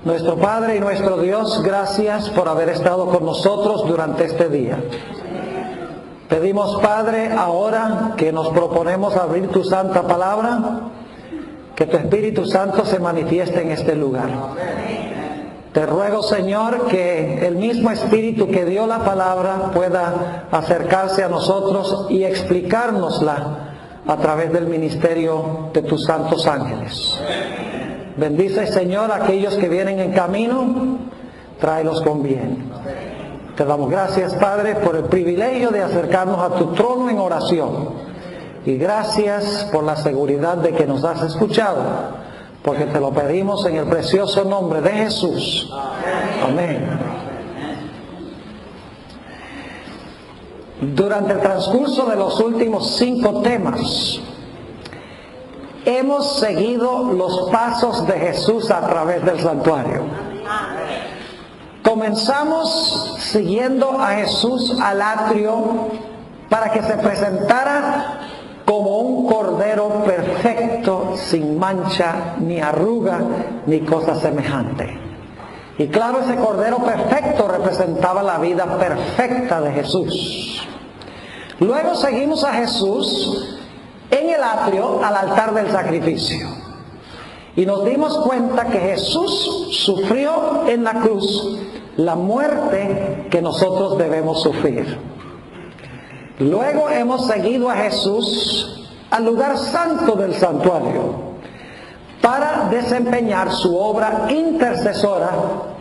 Nuestro Padre y nuestro Dios, gracias por haber estado con nosotros durante este día. Pedimos, Padre, ahora que nos proponemos abrir tu santa palabra, que tu Espíritu Santo se manifieste en este lugar. Te ruego, Señor, que el mismo Espíritu que dio la palabra pueda acercarse a nosotros y explicárnosla a través del ministerio de tus santos ángeles. Bendice, Señor, a aquellos que vienen en camino, tráelos con bien. Te damos gracias, Padre, por el privilegio de acercarnos a tu trono en oración. Y gracias por la seguridad de que nos has escuchado, porque te lo pedimos en el precioso nombre de Jesús. Amén. Durante el transcurso de los últimos 5 temas, hemos seguido los pasos de Jesús a través del santuario. Comenzamos siguiendo a Jesús al atrio para que se presentara como un cordero perfecto, sin mancha, ni arruga, ni cosa semejante. Y claro, ese cordero perfecto representaba la vida perfecta de Jesús. Luego seguimos a Jesús en el atrio al altar del sacrificio. Y nos dimos cuenta que Jesús sufrió en la cruz la muerte que nosotros debemos sufrir. Luego hemos seguido a Jesús al lugar santo del santuario para desempeñar su obra intercesora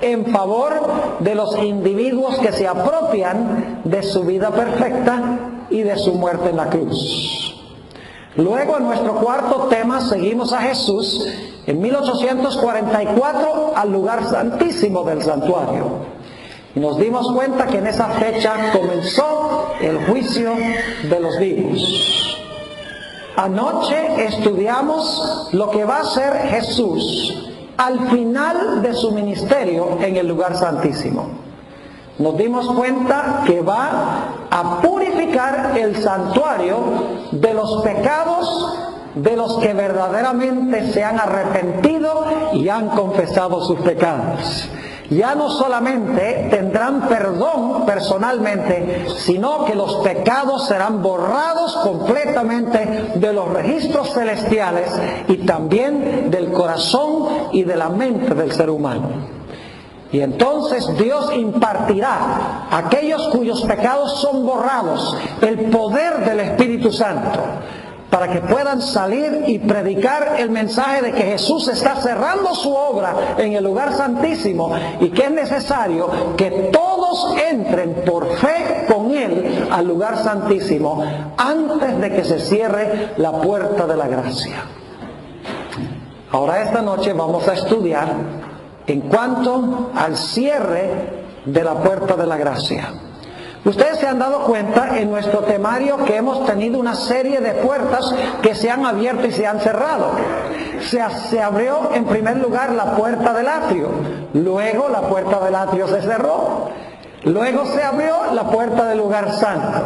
en favor de los individuos que se apropian de su vida perfecta y de su muerte en la cruz. Luego, en nuestro cuarto tema, seguimos a Jesús en 1844 al lugar santísimo del santuario. Y nos dimos cuenta que en esa fecha comenzó el juicio de los vivos. Anoche estudiamos lo que va a hacer Jesús al final de su ministerio en el lugar santísimo. Nos dimos cuenta que va a purificar el santuario de los pecados de los que verdaderamente se han arrepentido y han confesado sus pecados. Ya no solamente tendrán perdón personalmente, sino que los pecados serán borrados completamente de los registros celestiales y también del corazón y de la mente del ser humano. Y entonces Dios impartirá a aquellos cuyos pecados son borrados el poder del Espíritu Santo, para que puedan salir y predicar el mensaje de que Jesús está cerrando su obra en el lugar santísimo y que es necesario que todos entren por fe con Él al lugar santísimo antes de que se cierre la puerta de la gracia. Ahora esta noche vamos a estudiar en cuanto al cierre de la puerta de la gracia. Ustedes se han dado cuenta en nuestro temario que hemos tenido una serie de puertas que se han abierto y se han cerrado. Se abrió en primer lugar la puerta del atrio, luego la puerta del atrio se cerró, luego se abrió la puerta del lugar santo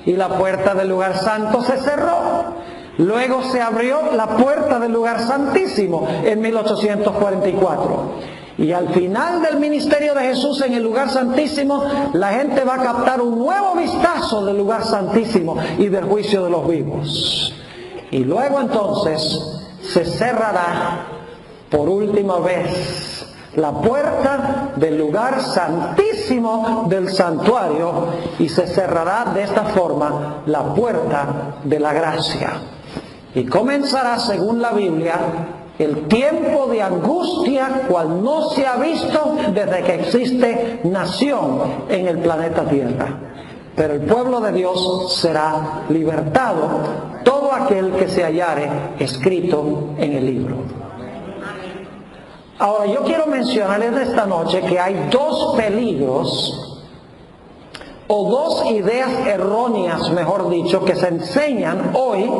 y la puerta del lugar santo se cerró. Luego se abrió la puerta del lugar santísimo en 1844. Y al final del ministerio de Jesús en el lugar santísimo, la gente va a captar un nuevo vistazo del lugar santísimo y del juicio de los vivos. Y luego entonces se cerrará por última vez la puerta del lugar santísimo del santuario y se cerrará de esta forma la puerta de la gracia. Y comenzará, según la Biblia, el tiempo de angustia cual no se ha visto desde que existe nación en el planeta Tierra. Pero el pueblo de Dios será libertado, todo aquel que se hallare escrito en el libro. Ahora, yo quiero mencionarles esta noche que hay 2 peligros o 2 ideas erróneas, mejor dicho, que se enseñan hoy.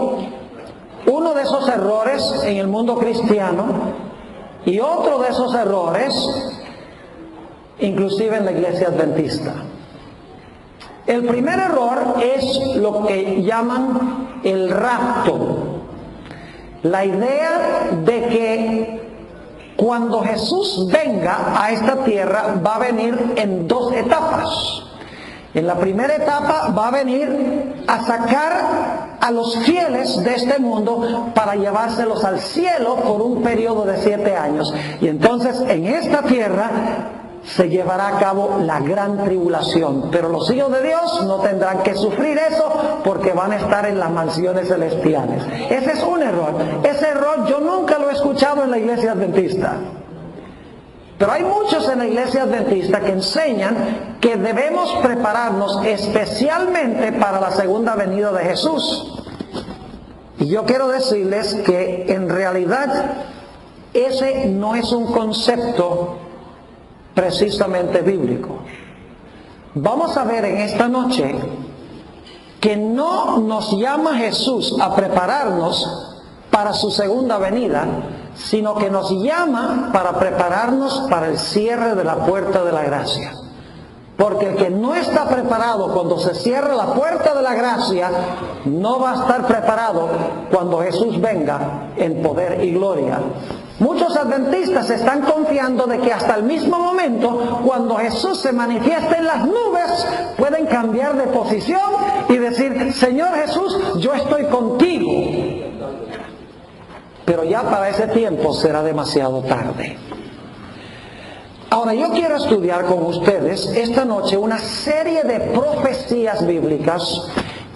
Uno de esos errores en el mundo cristiano y otro de esos errores inclusive en la iglesia adventista. El primer error es lo que llaman el rapto. La idea de que cuando Jesús venga a esta tierra, va a venir en dos etapas. En la primera etapa va a venir a sacar a los fieles de este mundo para llevárselos al cielo por un periodo de 7 años. Y entonces en esta tierra se llevará a cabo la gran tribulación. Pero los hijos de Dios no tendrán que sufrir eso porque van a estar en las mansiones celestiales. Ese es un error. Ese error yo nunca lo he escuchado en la iglesia adventista. Pero hay muchos en la iglesia adventista que enseñan que debemos prepararnos especialmente para la segunda venida de Jesús. Y yo quiero decirles que en realidad ese no es un concepto precisamente bíblico. Vamos a ver en esta noche que no nos llama Jesús a prepararnos para su segunda venida, sino que nos llama para prepararnos para el cierre de la puerta de la gracia. Porque el que no está preparado cuando se cierre la puerta de la gracia, no va a estar preparado cuando Jesús venga en poder y gloria. Muchos adventistas están confiando de que hasta el mismo momento, cuando Jesús se manifieste en las nubes, pueden cambiar de posición y decir: Señor Jesús, yo estoy contigo. Pero ya para ese tiempo será demasiado tarde. Ahora yo quiero estudiar con ustedes esta noche una serie de profecías bíblicas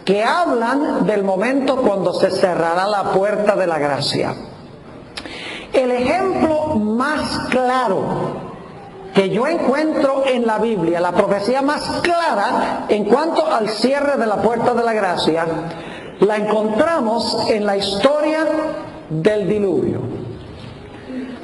que hablan del momento cuando se cerrará la puerta de la gracia. El ejemplo más claro que yo encuentro en la Biblia, la profecía más clara en cuanto al cierre de la puerta de la gracia, la encontramos en la historia del diluvio.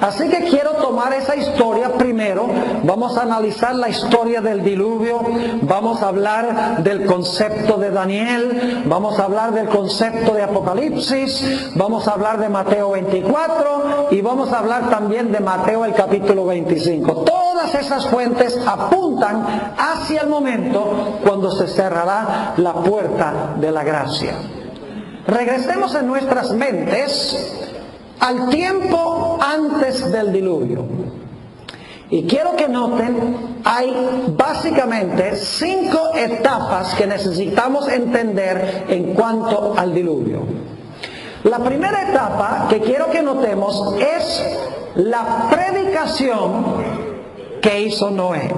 Así que quiero tomar esa historia primero. Vamos a analizar la historia del diluvio, vamos a hablar del concepto de Daniel, vamos a hablar del concepto de Apocalipsis, vamos a hablar de Mateo 24 y vamos a hablar también de Mateo el capítulo 25. Todas esas fuentes apuntan hacia el momento cuando se cerrará la puerta de la gracia. Regresemos en nuestras mentes al tiempo antes del diluvio. Y quiero que noten, hay básicamente 5 etapas que necesitamos entender en cuanto al diluvio. La primera etapa que quiero que notemos es la predicación que hizo Noé.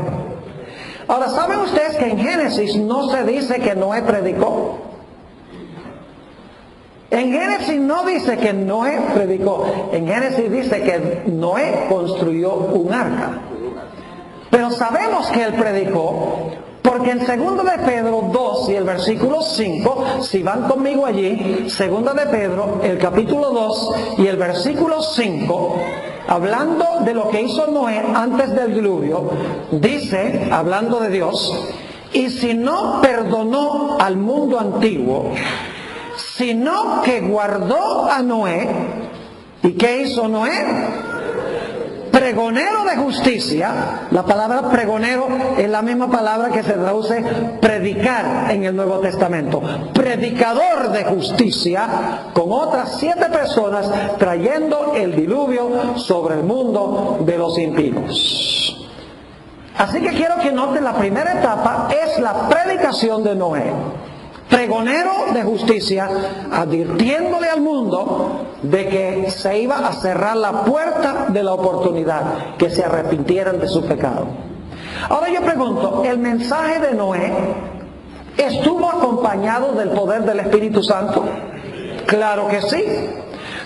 Ahora, ¿saben ustedes que en Génesis no se dice que Noé predicó? En Génesis no dice que Noé predicó. En Génesis dice que Noé construyó un arca. Pero sabemos que él predicó, porque en 2 de Pedro 2 y el versículo 5, si van conmigo allí, 2 de Pedro, el capítulo 2 y el versículo 5, hablando de lo que hizo Noé antes del diluvio, dice, hablando de Dios: y si no perdonó al mundo antiguo, sino que guardó a Noé. ¿Y qué hizo Noé? Pregonero de justicia. La palabra pregonero es la misma palabra que se traduce predicar en el Nuevo Testamento. Predicador de justicia, con otras 7 personas, trayendo el diluvio sobre el mundo de los impíos. Así que quiero que noten, la primera etapa es la predicación de Noé. Pregonero de justicia, advirtiéndole al mundo de que se iba a cerrar la puerta de la oportunidad, que se arrepintieran de su pecado. Ahora yo pregunto, ¿el mensaje de Noé estuvo acompañado del poder del Espíritu Santo? Claro que sí.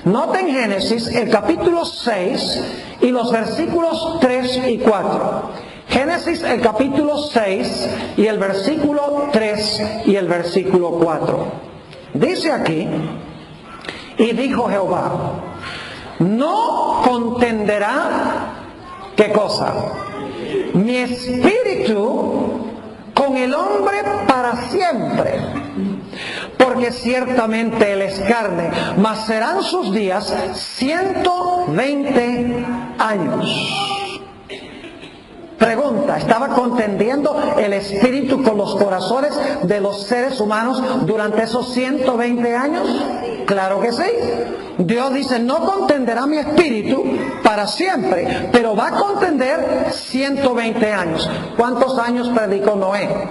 Noten Génesis el capítulo 6 y los versículos 3 y 4. Génesis el capítulo 6 y el versículo 3 y el versículo 4. Dice aquí: y dijo Jehová, no contenderá, ¿qué cosa? Mi espíritu con el hombre para siempre, porque ciertamente él es carne, mas serán sus días 120 años. Pregunta, ¿estaba contendiendo el Espíritu con los corazones de los seres humanos durante esos 120 años? Claro que sí. Dios dice, no contenderá mi Espíritu para siempre, pero va a contender 120 años. ¿Cuántos años predicó Noé?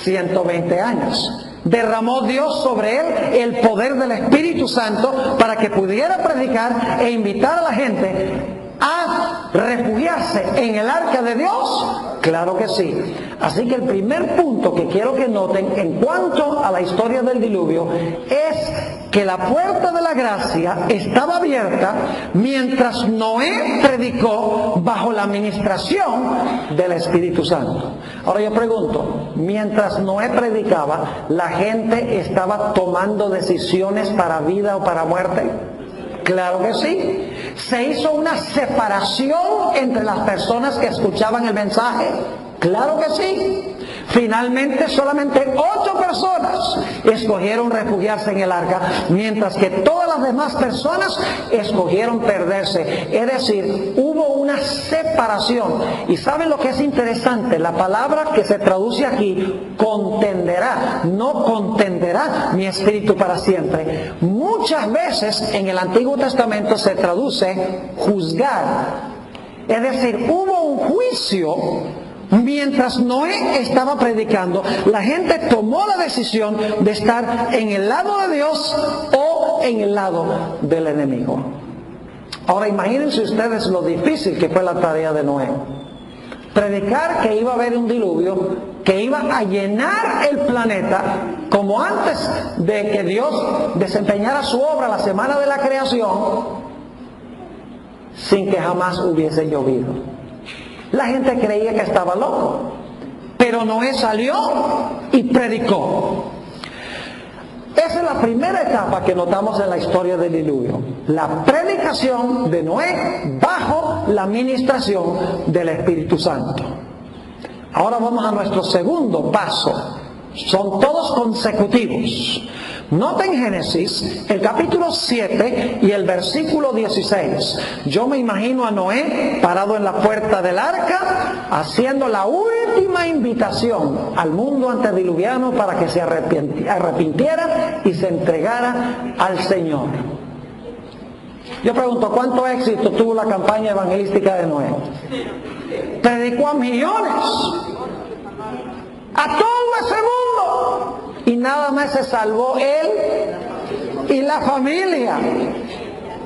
120 años. Derramó Dios sobre él el poder del Espíritu Santo para que pudiera predicar e invitar a la gente a refugiarse en el arca de Dios. Claro que sí. Así que el primer punto que quiero que noten en cuanto a la historia del diluvio es que la puerta de la gracia estaba abierta mientras Noé predicó bajo la administración del Espíritu Santo. Ahora yo pregunto, mientras Noé predicaba, ¿la gente estaba tomando decisiones para vida o para muerte? Claro que sí. ¿Se hizo una separación entre las personas que escuchaban el mensaje? Claro que sí. Finalmente solamente 8 personas escogieron refugiarse en el arca, mientras que todas las demás personas escogieron perderse. Es decir, hubo una separación. ¿Y saben lo que es interesante? La palabra que se traduce aquí, contenderá, no contenderá mi espíritu para siempre. Muchas veces en el Antiguo Testamento se traduce juzgar. Es decir, hubo un juicio. Mientras Noé estaba predicando, la gente tomó la decisión de estar en el lado de Dios o en el lado del enemigo. Ahora imagínense ustedes lo difícil que fue la tarea de Noé. Predicar que iba a haber un diluvio, que iba a llenar el planeta, como antes de que Dios desempeñara su obra la semana de la creación, sin que jamás hubiese llovido. La gente creía que estaba loco, pero Noé salió y predicó. Esa es la primera etapa que notamos en la historia del diluvio, la predicación de Noé bajo la administración del Espíritu Santo. Ahora vamos a nuestro segundo paso. Son todos consecutivos. Noten Génesis, el capítulo 7 y el versículo 16. Yo me imagino a Noé parado en la puerta del arca, haciendo la última invitación al mundo antediluviano para que se arrepintiera y se entregara al Señor. Yo pregunto, ¿cuánto éxito tuvo la campaña evangelística de Noé? Predicó a millones, a todo ese mundo. Y nada más se salvó él y la familia.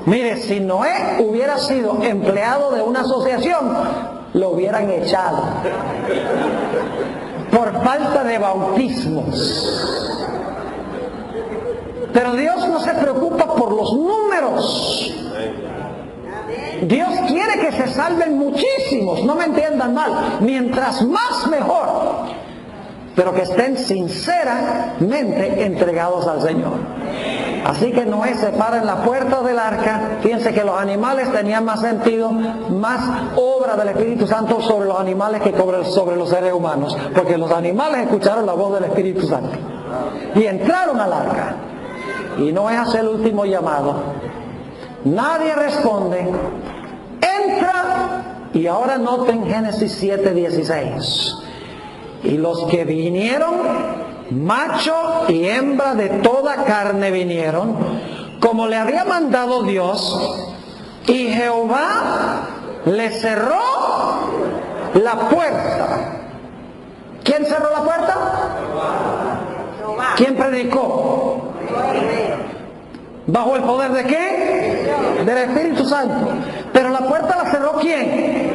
Mire, si Noé hubiera sido empleado de una asociación, lo hubieran echado por falta de bautismos. Pero Dios no se preocupa por los números. Dios quiere que se salven muchísimos, no me entiendan mal, mientras más mejor, pero que estén sinceramente entregados al Señor. Así que Noé se para en la puerta del arca. Fíjense que los animales tenían más sentido, más obra del Espíritu Santo sobre los animales que sobre los seres humanos, porque los animales escucharon la voz del Espíritu Santo y entraron al arca. Y Noé hace el último llamado. Nadie responde. Entra. Y ahora noten Génesis 7:16. Y los que vinieron, macho y hembra de toda carne vinieron, como le había mandado Dios, y Jehová le cerró la puerta. ¿Quién cerró la puerta? ¿Quién predicó? ¿Bajo el poder de qué? Del Espíritu Santo. Pero la puerta la cerró ¿quién?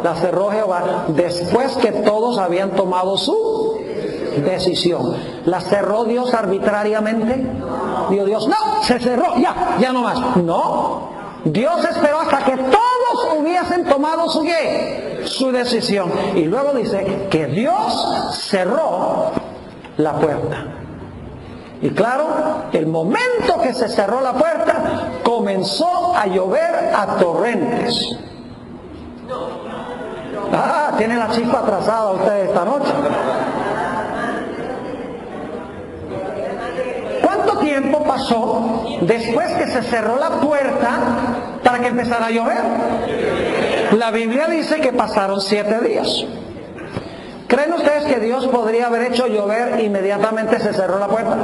La cerró Jehová, después que todos habían tomado su decisión. ¿La cerró Dios arbitrariamente? Dijo Dios, no, se cerró, ya no más. No, Dios esperó hasta que todos hubiesen tomado su decisión. Y luego dice que Dios cerró la puerta. Y claro, el momento que se cerró la puerta, comenzó a llover a torrentes. Tiene la chispa atrasada usted esta noche. ¿Cuánto tiempo pasó después que se cerró la puerta para que empezara a llover? La Biblia dice que pasaron 7 días. ¿Creen ustedes que Dios podría haber hecho llover e inmediatamente se cerró la puerta?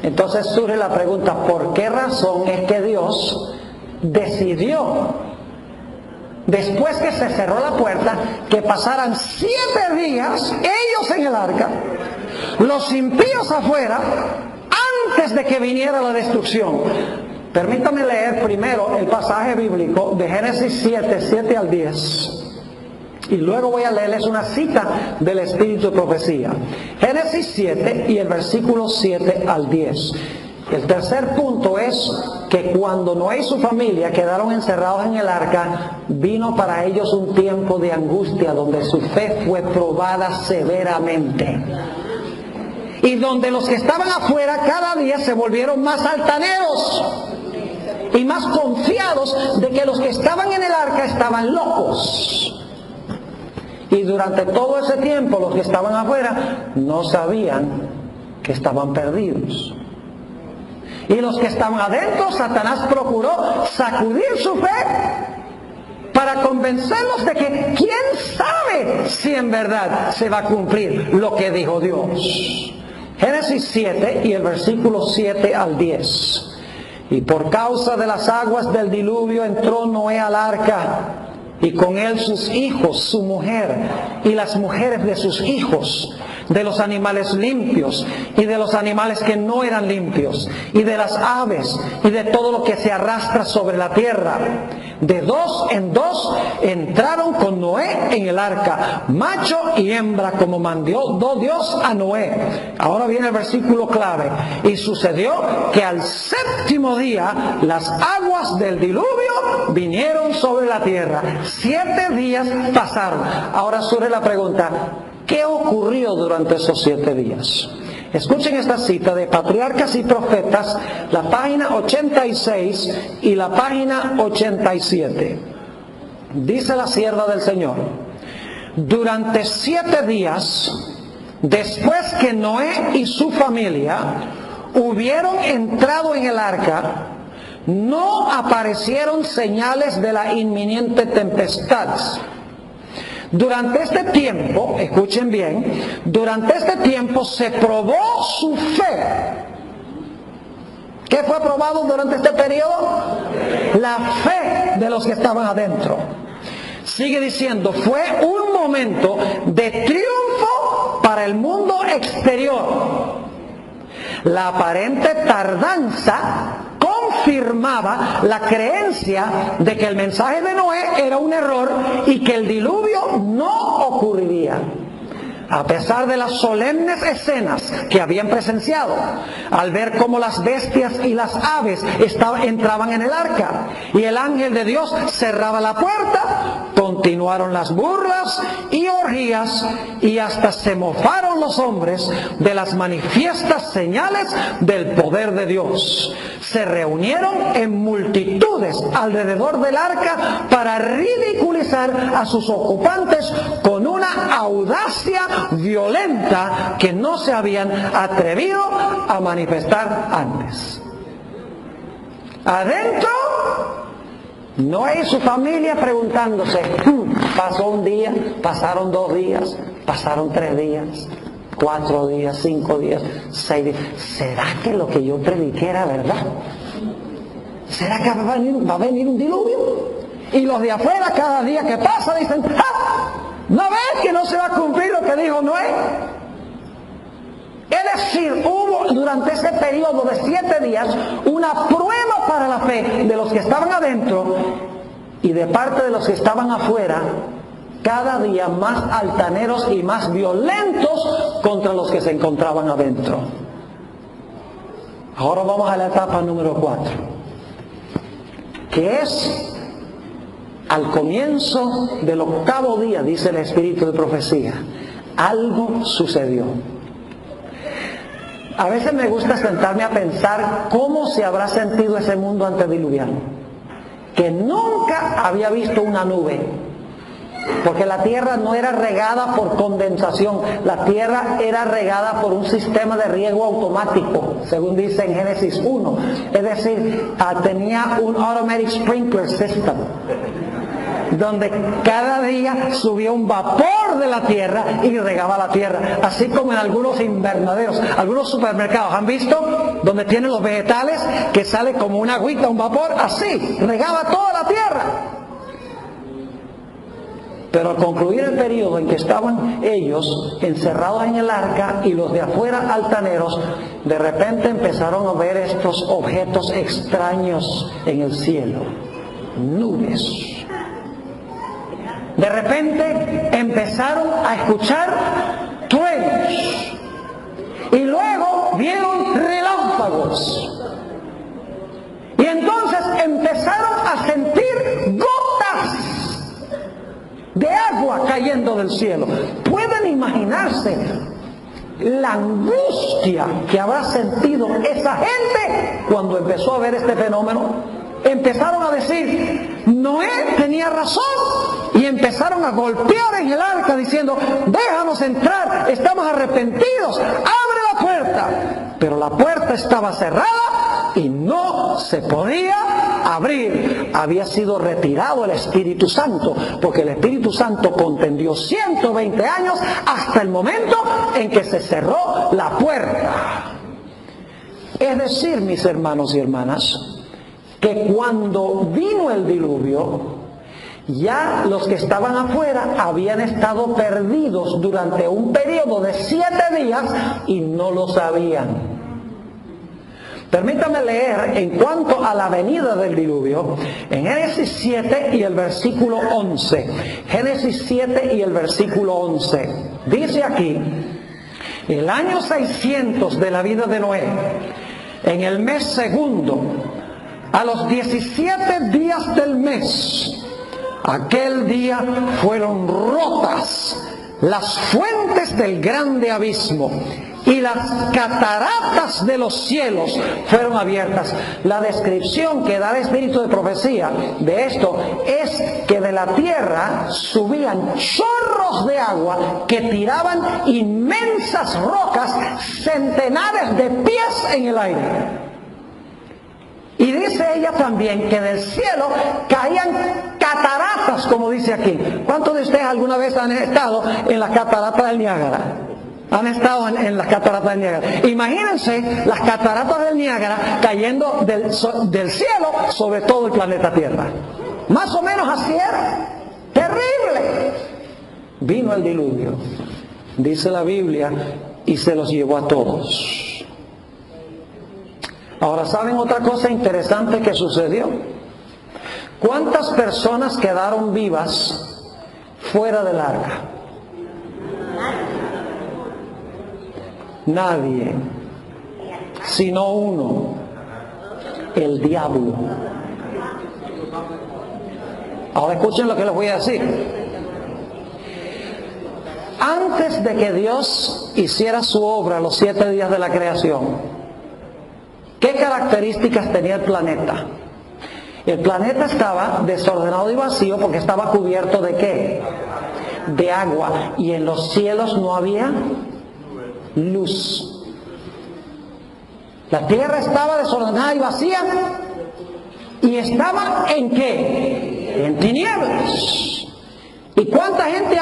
Entonces surge la pregunta, ¿por qué razón es que Dios decidió, después que se cerró la puerta, que pasaran 7 días ellos en el arca, los impíos afuera, antes de que viniera la destrucción? Permítame leer primero el pasaje bíblico de Génesis 7, 7 al 10. Y luego voy a leerles una cita del Espíritu de Profecía. Génesis 7 y el versículo 7 al 10. El tercer punto es que cuando Noé y su familia quedaron encerrados en el arca, vino para ellos un tiempo de angustia donde su fe fue probada severamente. Y donde los que estaban afuera cada día se volvieron más altaneros y más confiados de que los que estaban en el arca estaban locos. Y durante todo ese tiempo los que estaban afuera no sabían que estaban perdidos. Y los que estaban adentro, Satanás procuró sacudir su fe para convencerlos de que quién sabe si en verdad se va a cumplir lo que dijo Dios. Génesis 7 y el versículo 7 al 10. Y por causa de las aguas del diluvio entró Noé al arca, y con él sus hijos, su mujer, y las mujeres de sus hijos, de los animales limpios y de los animales que no eran limpios, y de las aves y de todo lo que se arrastra sobre la tierra. De 2 en 2 entraron con Noé en el arca, macho y hembra, como mandó Dios a Noé. Ahora viene el versículo clave. Y sucedió que al 7º día las aguas del diluvio vinieron sobre la tierra. 7 días pasaron. Ahora surge la pregunta, ¿qué ocurrió durante esos 7 días? Escuchen esta cita de Patriarcas y Profetas, la página 86 y la página 87. Dice la sierva del Señor: durante 7 días, después que Noé y su familia hubieron entrado en el arca, no aparecieron señales de la inminente tempestad. Durante este tiempo, escuchen bien, durante este tiempo se probó su fe. ¿Qué fue probado durante este periodo? La fe de los que estaban adentro. Sigue diciendo, fue un momento de triunfo para el mundo exterior. La aparente tardanza confirmaba la creencia de que el mensaje de Noé era un error y que el diluvio no ocurriría. A pesar de las solemnes escenas que habían presenciado, al ver cómo las bestias y las aves entraban en el arca y el ángel de Dios cerraba la puerta, continuaron las burlas y orgías, y hasta se mofaron los hombres de las manifiestas señales del poder de Dios. Se reunieron en multitudes alrededor del arca para ridiculizar a sus ocupantes con una audacia violenta que no se habían atrevido a manifestar antes. Adentro, Noé y su familia preguntándose, pasó un día, pasaron 2 días, pasaron 3 días, 4 días, 5 días, 6 días. ¿Será que lo que yo prediqué era verdad? ¿Será que va a venir un diluvio? Y los de afuera cada día que pasa dicen, ¿no ves que no se va a cumplir lo que dijo Noé? Es decir, hubo durante ese periodo de 7 días una prueba para la fe de los que estaban adentro, y de parte de los que estaban afuera, cada día más altaneros y más violentos contra los que se encontraban adentro. Ahora vamos a la etapa número 4, que es al comienzo del 8º día, dice el Espíritu de Profecía, algo sucedió. A veces me gusta sentarme a pensar cómo se habrá sentido ese mundo antediluviano, que nunca había visto una nube, porque la tierra no era regada por condensación, la tierra era regada por un sistema de riego automático, según dice en Génesis 1. Es decir, tenía un automatic sprinkler system. donde cada día subía un vapor de la tierra y regaba la tierra, así como en algunos invernaderos, algunos supermercados, ¿han visto? Donde tienen los vegetales que sale como una agüita, un vapor, así, regaba toda la tierra. Pero al concluir el periodo en que estaban ellos encerrados en el arca y los de afuera altaneros, de repente empezaron a ver estos objetos extraños en el cielo, nubes. De repente empezaron a escuchar truenos y luego vieron relámpagos. Y entonces empezaron a sentir gotas de agua cayendo del cielo. ¿Pueden imaginarse la angustia que habrá sentido esa gente cuando empezó a ver este fenómeno? Empezaron a decir, Noé tenía razón, y empezaron a golpear en el arca diciendo, déjanos entrar, estamos arrepentidos, abre la puerta. Pero la puerta estaba cerrada y no se podía abrir. Había sido retirado el Espíritu Santo, porque el Espíritu Santo contendió 120 años hasta el momento en que se cerró la puerta. Es decir, mis hermanos y hermanas, que cuando vino el diluvio, ya los que estaban afuera habían estado perdidos durante un periodo de 7 días y no lo sabían. Permítame leer en cuanto a la venida del diluvio en Génesis 7 y el versículo 11. Génesis 7 y el versículo 11. Dice aquí, el año 600 de la vida de Noé, en el mes segundo, a los 17 días del mes, aquel día fueron rotas las fuentes del grande abismo y las cataratas de los cielos fueron abiertas. La descripción que da el espíritu de profecía de esto es que de la tierra subían chorros de agua que tiraban inmensas rocas, centenares de pies en el aire. Y dice ella también que del cielo caían cataratas, como dice aquí. ¿Cuántos de ustedes alguna vez han estado en las cataratas del Niágara? Han estado en las cataratas del Niágara. Imagínense las cataratas del Niágara cayendo del cielo sobre todo el planeta Tierra. Más o menos así era. Terrible. Vino el diluvio, dice la Biblia, y se los llevó a todos. Ahora, ¿saben otra cosa interesante que sucedió? ¿Cuántas personas quedaron vivas fuera del arca? Nadie, sino uno, el diablo. Ahora escuchen lo que les voy a decir. Antes de que Dios hiciera su obra los 7 días de la creación, ¿qué características tenía el planeta? El planeta estaba desordenado y vacío porque estaba cubierto ¿de qué? De agua. Y en los cielos no había luz. La tierra estaba desordenada y vacía. ¿Y estaba en qué? En tinieblas. ¿Y cuánta gente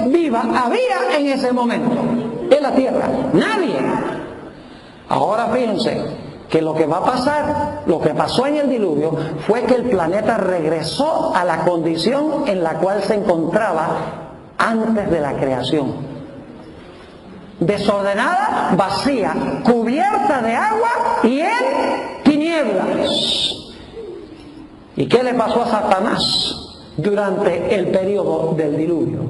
viva había en ese momento en la tierra? Nadie. Ahora fíjense que lo que va a pasar, lo que pasó en el diluvio, fue que el planeta regresó a la condición en la cual se encontraba antes de la creación. Desordenada, vacía, cubierta de agua y en tinieblas. ¿Y qué le pasó a Satanás durante el periodo del diluvio?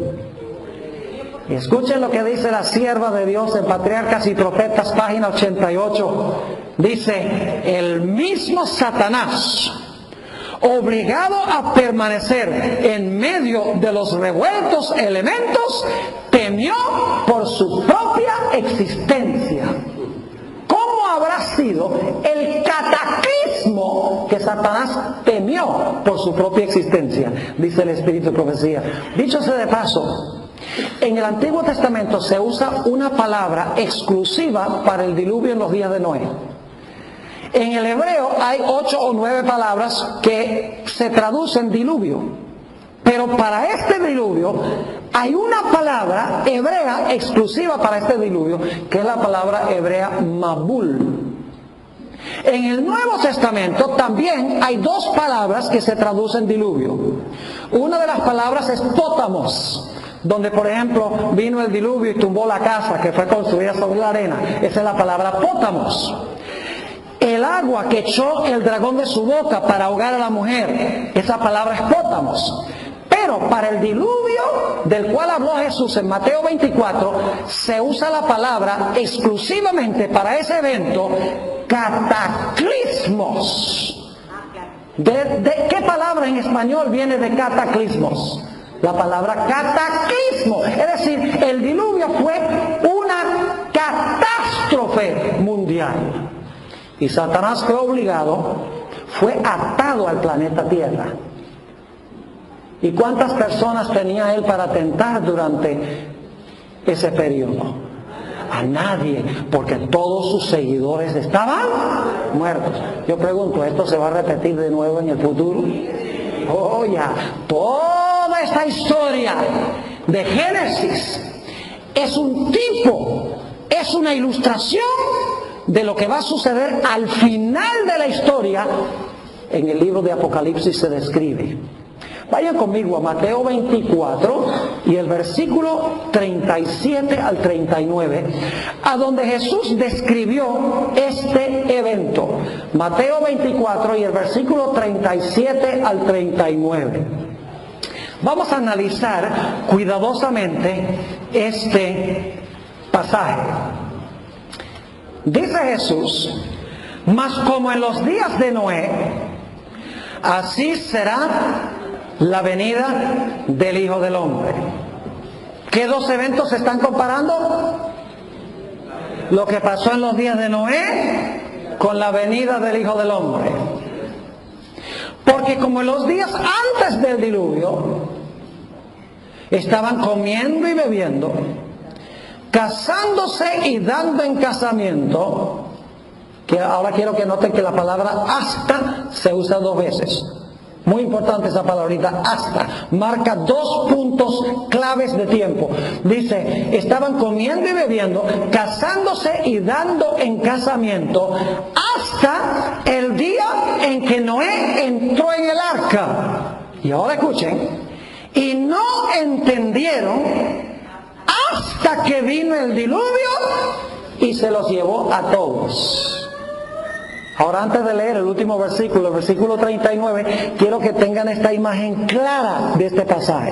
Y escuchen lo que dice la sierva de Dios en Patriarcas y Profetas, página 88. Dice, el mismo Satanás, obligado a permanecer en medio de los revueltos elementos, temió por su propia existencia. ¿Cómo habrá sido el cataclismo que Satanás temió por su propia existencia? Dice el Espíritu de Profecía. Dicho sea de paso, en el Antiguo Testamento se usa una palabra exclusiva para el diluvio en los días de Noé. En el hebreo hay 8 o 9 palabras que se traducen diluvio, pero Pero para este diluvio hay una palabra hebrea exclusiva para este diluvio, que es la palabra hebrea Mabul. En el Nuevo Testamento también hay dos palabras que se traducen diluvio. Una de las palabras es pótamos, donde por ejemplo vino el diluvio y tumbó la casa que fue construida sobre la arena. Esa es la palabra pótamos. El agua que echó el dragón de su boca para ahogar a la mujer, esa palabra es pótamos. Pero para el diluvio del cual habló Jesús en Mateo 24, se usa la palabra exclusivamente para ese evento, cataclismos. ¿De qué palabra en español viene de cataclismos? La palabra cataclismo. Es decir, el diluvio fue una catástrofe mundial. Y Satanás fue obligado, fue atado al planeta Tierra. ¿Y cuántas personas tenía él para tentar durante ese periodo? A nadie, porque todos sus seguidores estaban muertos. Yo pregunto, ¿esto se va a repetir de nuevo en el futuro? Oh, ya, toda esta historia de Génesis es un tipo, es una ilustración de lo que va a suceder al final de la historia. En el libro de Apocalipsis se describe. Vayan conmigo a Mateo 24 y el versículo 37 al 39, a donde Jesús describió este evento. Mateo 24 y el versículo 37 al 39. Vamos a analizar cuidadosamente este pasaje. Dice Jesús: mas como en los días de Noé, así será la venida del Hijo del Hombre. ¿Qué dos eventos se están comparando? Lo que pasó en los días de Noé con la venida del Hijo del Hombre. Porque como en los días antes del diluvio, estaban comiendo y bebiendo, casándose y dando en casamiento, que ahora quiero que noten que la palabra hasta se usa dos veces. Muy importante esa palabrita, hasta. Marca dos puntos claves de tiempo. Dice, estaban comiendo y bebiendo, casándose y dando en casamiento, hasta el día en que Noé entró en el arca. Y ahora escuchen, y no entendieron hasta que vino el diluvio y se los llevó a todos. Ahora, antes de leer el último versículo, el versículo 39, quiero que tengan esta imagen clara de este pasaje.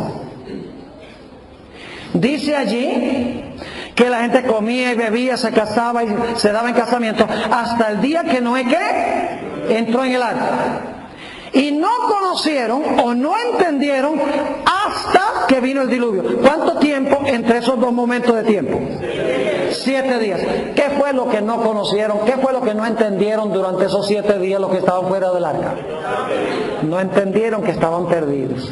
Dice allí que la gente comía y bebía, se casaba y se daba en casamiento hasta el día que Noé, ¿qué? Entró en el arca. Y no conocieron o no entendieron hasta que vino el diluvio. ¿Cuánto tiempo entre esos dos momentos de tiempo? 7 días. ¿Qué fue lo que no conocieron? ¿Qué fue lo que no entendieron durante esos 7 días los que estaban fuera del arca? No entendieron que estaban perdidos.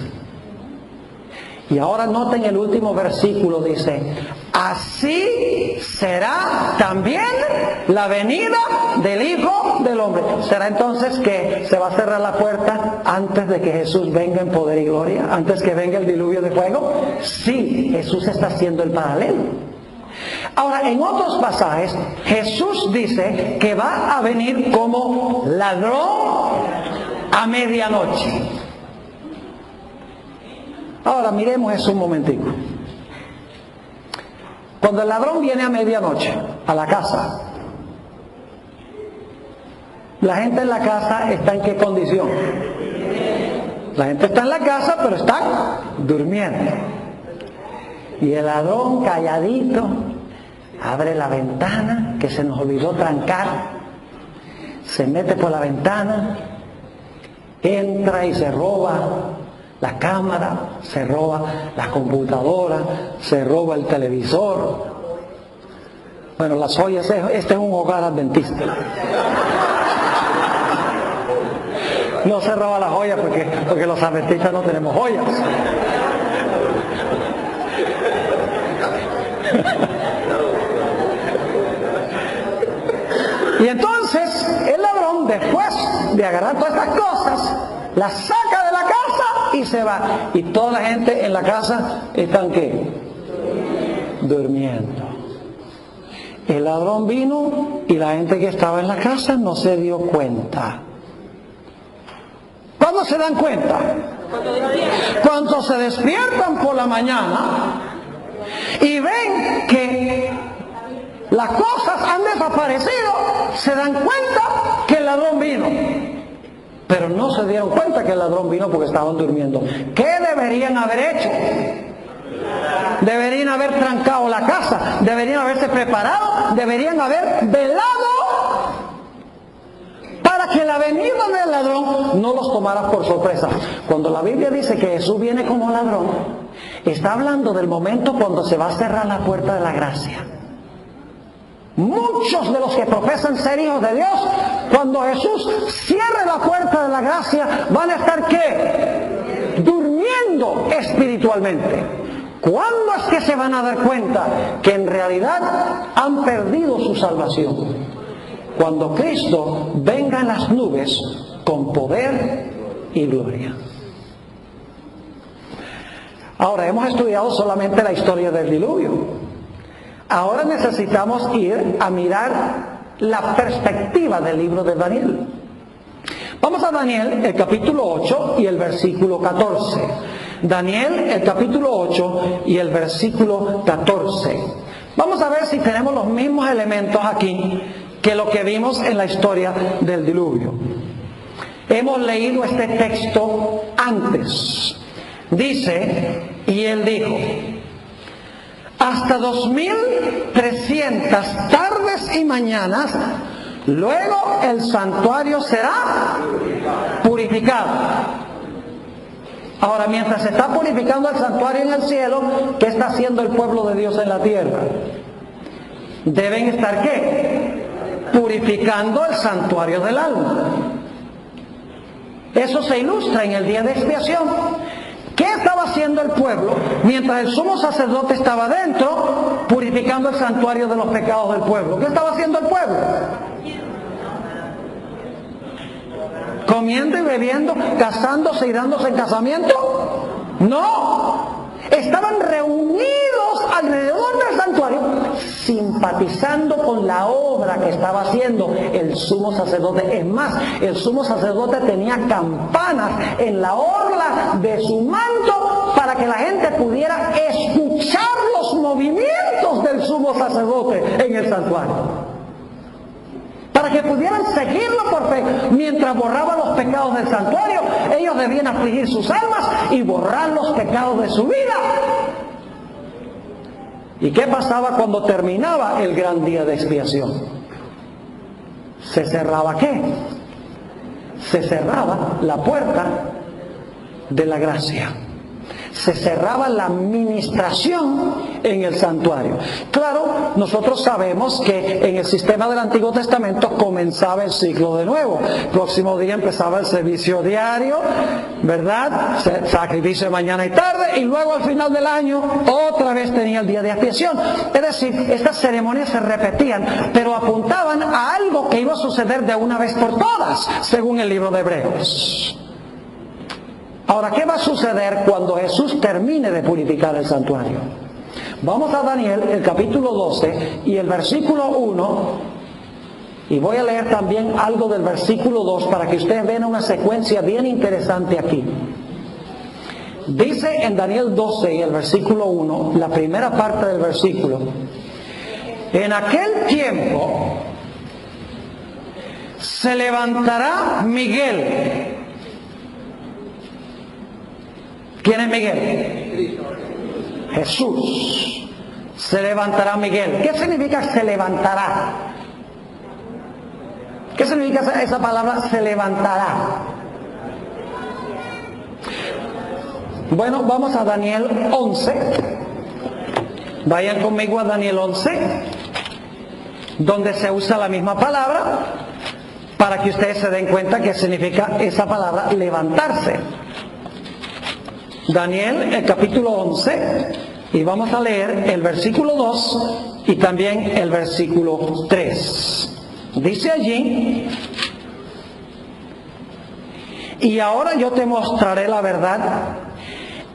Y ahora noten el último versículo, dice, así será también la venida del Hijo del Hombre. ¿Será entonces que se va a cerrar la puerta antes de que Jesús venga en poder y gloria? ¿Antes que venga el diluvio de fuego? Sí, Jesús está haciendo el paralelo. Ahora, en otros pasajes, Jesús dice que va a venir como ladrón a medianoche. Ahora miremos eso un momentico. Cuando el ladrón viene a medianoche a la casa, la gente en la casa está en qué condición? La gente está en la casa, pero están durmiendo. Y el ladrón calladito abre la ventana que se nos olvidó trancar, se mete por la ventana, entra y se roba la cámara, se roba la computadora, se roba el televisor. Bueno, las joyas, este es un hogar adventista. No se roba las joyas porque los adventistas no tenemos joyas. Y entonces el ladrón, después de agarrar todas estas cosas, las saca de la casa y se va. Y toda la gente en la casa están ¿qué? Durmiendo. El ladrón vino y la gente que estaba en la casa no se dio cuenta. ¿Cuándo se dan cuenta? Cuando se despiertan por la mañana y ven que las cosas han desaparecido, se dan cuenta que el ladrón vino. Pero no se dieron cuenta que el ladrón vino porque estaban durmiendo. ¿Qué deberían haber hecho? Deberían haber trancado la casa, deberían haberse preparado, deberían haber velado para que la venida del ladrón no los tomara por sorpresa. Cuando la Biblia dice que Jesús viene como ladrón, está hablando del momento cuando se va a cerrar la puerta de la gracia. Muchos de los que profesan ser hijos de Dios, cuando Jesús cierre la puerta de la gracia, van a estar ¿qué? Durmiendo espiritualmente. ¿Cuándo es que se van a dar cuenta que en realidad han perdido su salvación? Cuando Cristo venga en las nubes con poder y gloria. Ahora, hemos estudiado solamente la historia del diluvio. Ahora necesitamos ir a mirar la perspectiva del libro de Daniel. Vamos a Daniel, el capítulo 8 y el versículo 14. Daniel, el capítulo 8 y el versículo 14. Vamos a ver si tenemos los mismos elementos aquí que lo que vimos en la historia del diluvio. Hemos leído este texto antes. Dice, y él dijo, hasta 2300 tardes y mañanas, luego el santuario será purificado. Ahora, mientras se está purificando el santuario en el cielo, ¿qué está haciendo el pueblo de Dios en la tierra? Deben estar ¿qué? Purificando el santuario del alma. Eso se ilustra en el día de expiación. ¿Qué estaba haciendo el pueblo mientras el sumo sacerdote estaba dentro purificando el santuario de los pecados del pueblo? ¿Qué estaba haciendo el pueblo? ¿Comiendo y bebiendo, casándose y dándose en casamiento? No. Estaban reunidos alrededor del santuario, simpatizando con la obra que estaba haciendo el sumo sacerdote. Es más, el sumo sacerdote tenía campanas en la orla de su manto para que la gente pudiera escuchar los movimientos del sumo sacerdote en el santuario. Para que pudieran seguirlo por fe. Mientras borraba los pecados del santuario, ellos debían afligir sus almas y borrar los pecados de su vida. ¿Y qué pasaba cuando terminaba el gran día de expiación? ¿Se cerraba qué? Se cerraba la puerta de la gracia. Se cerraba la administración en el santuario. Claro, nosotros sabemos que en el sistema del Antiguo Testamento comenzaba el ciclo de nuevo. El próximo día empezaba el servicio diario, ¿verdad? Sacrificio de mañana y tarde, y luego al final del año otra vez tenía el día de expiación. Es decir, estas ceremonias se repetían, pero apuntaban a algo que iba a suceder de una vez por todas, según el libro de Hebreos. Ahora, ¿qué va a suceder cuando Jesús termine de purificar el santuario? Vamos a Daniel, el capítulo 12 y el versículo 1, y voy a leer también algo del versículo 2 para que ustedes vean una secuencia bien interesante aquí. Dice en Daniel 12 y el versículo 1, la primera parte del versículo, en aquel tiempo se levantará Miguel. ¿Quién es Miguel? Jesús. Se levantará Miguel. ¿Qué significa se levantará? ¿Qué significa esa palabra se levantará? Bueno, vamos a Daniel 11. Vayan conmigo a Daniel 11, donde se usa la misma palabra, para que ustedes se den cuenta qué significa esa palabra levantarse. Daniel, el capítulo 11, y vamos a leer el versículo 2 y también el versículo 3. Dice allí, Y ahora yo te mostraré la verdad.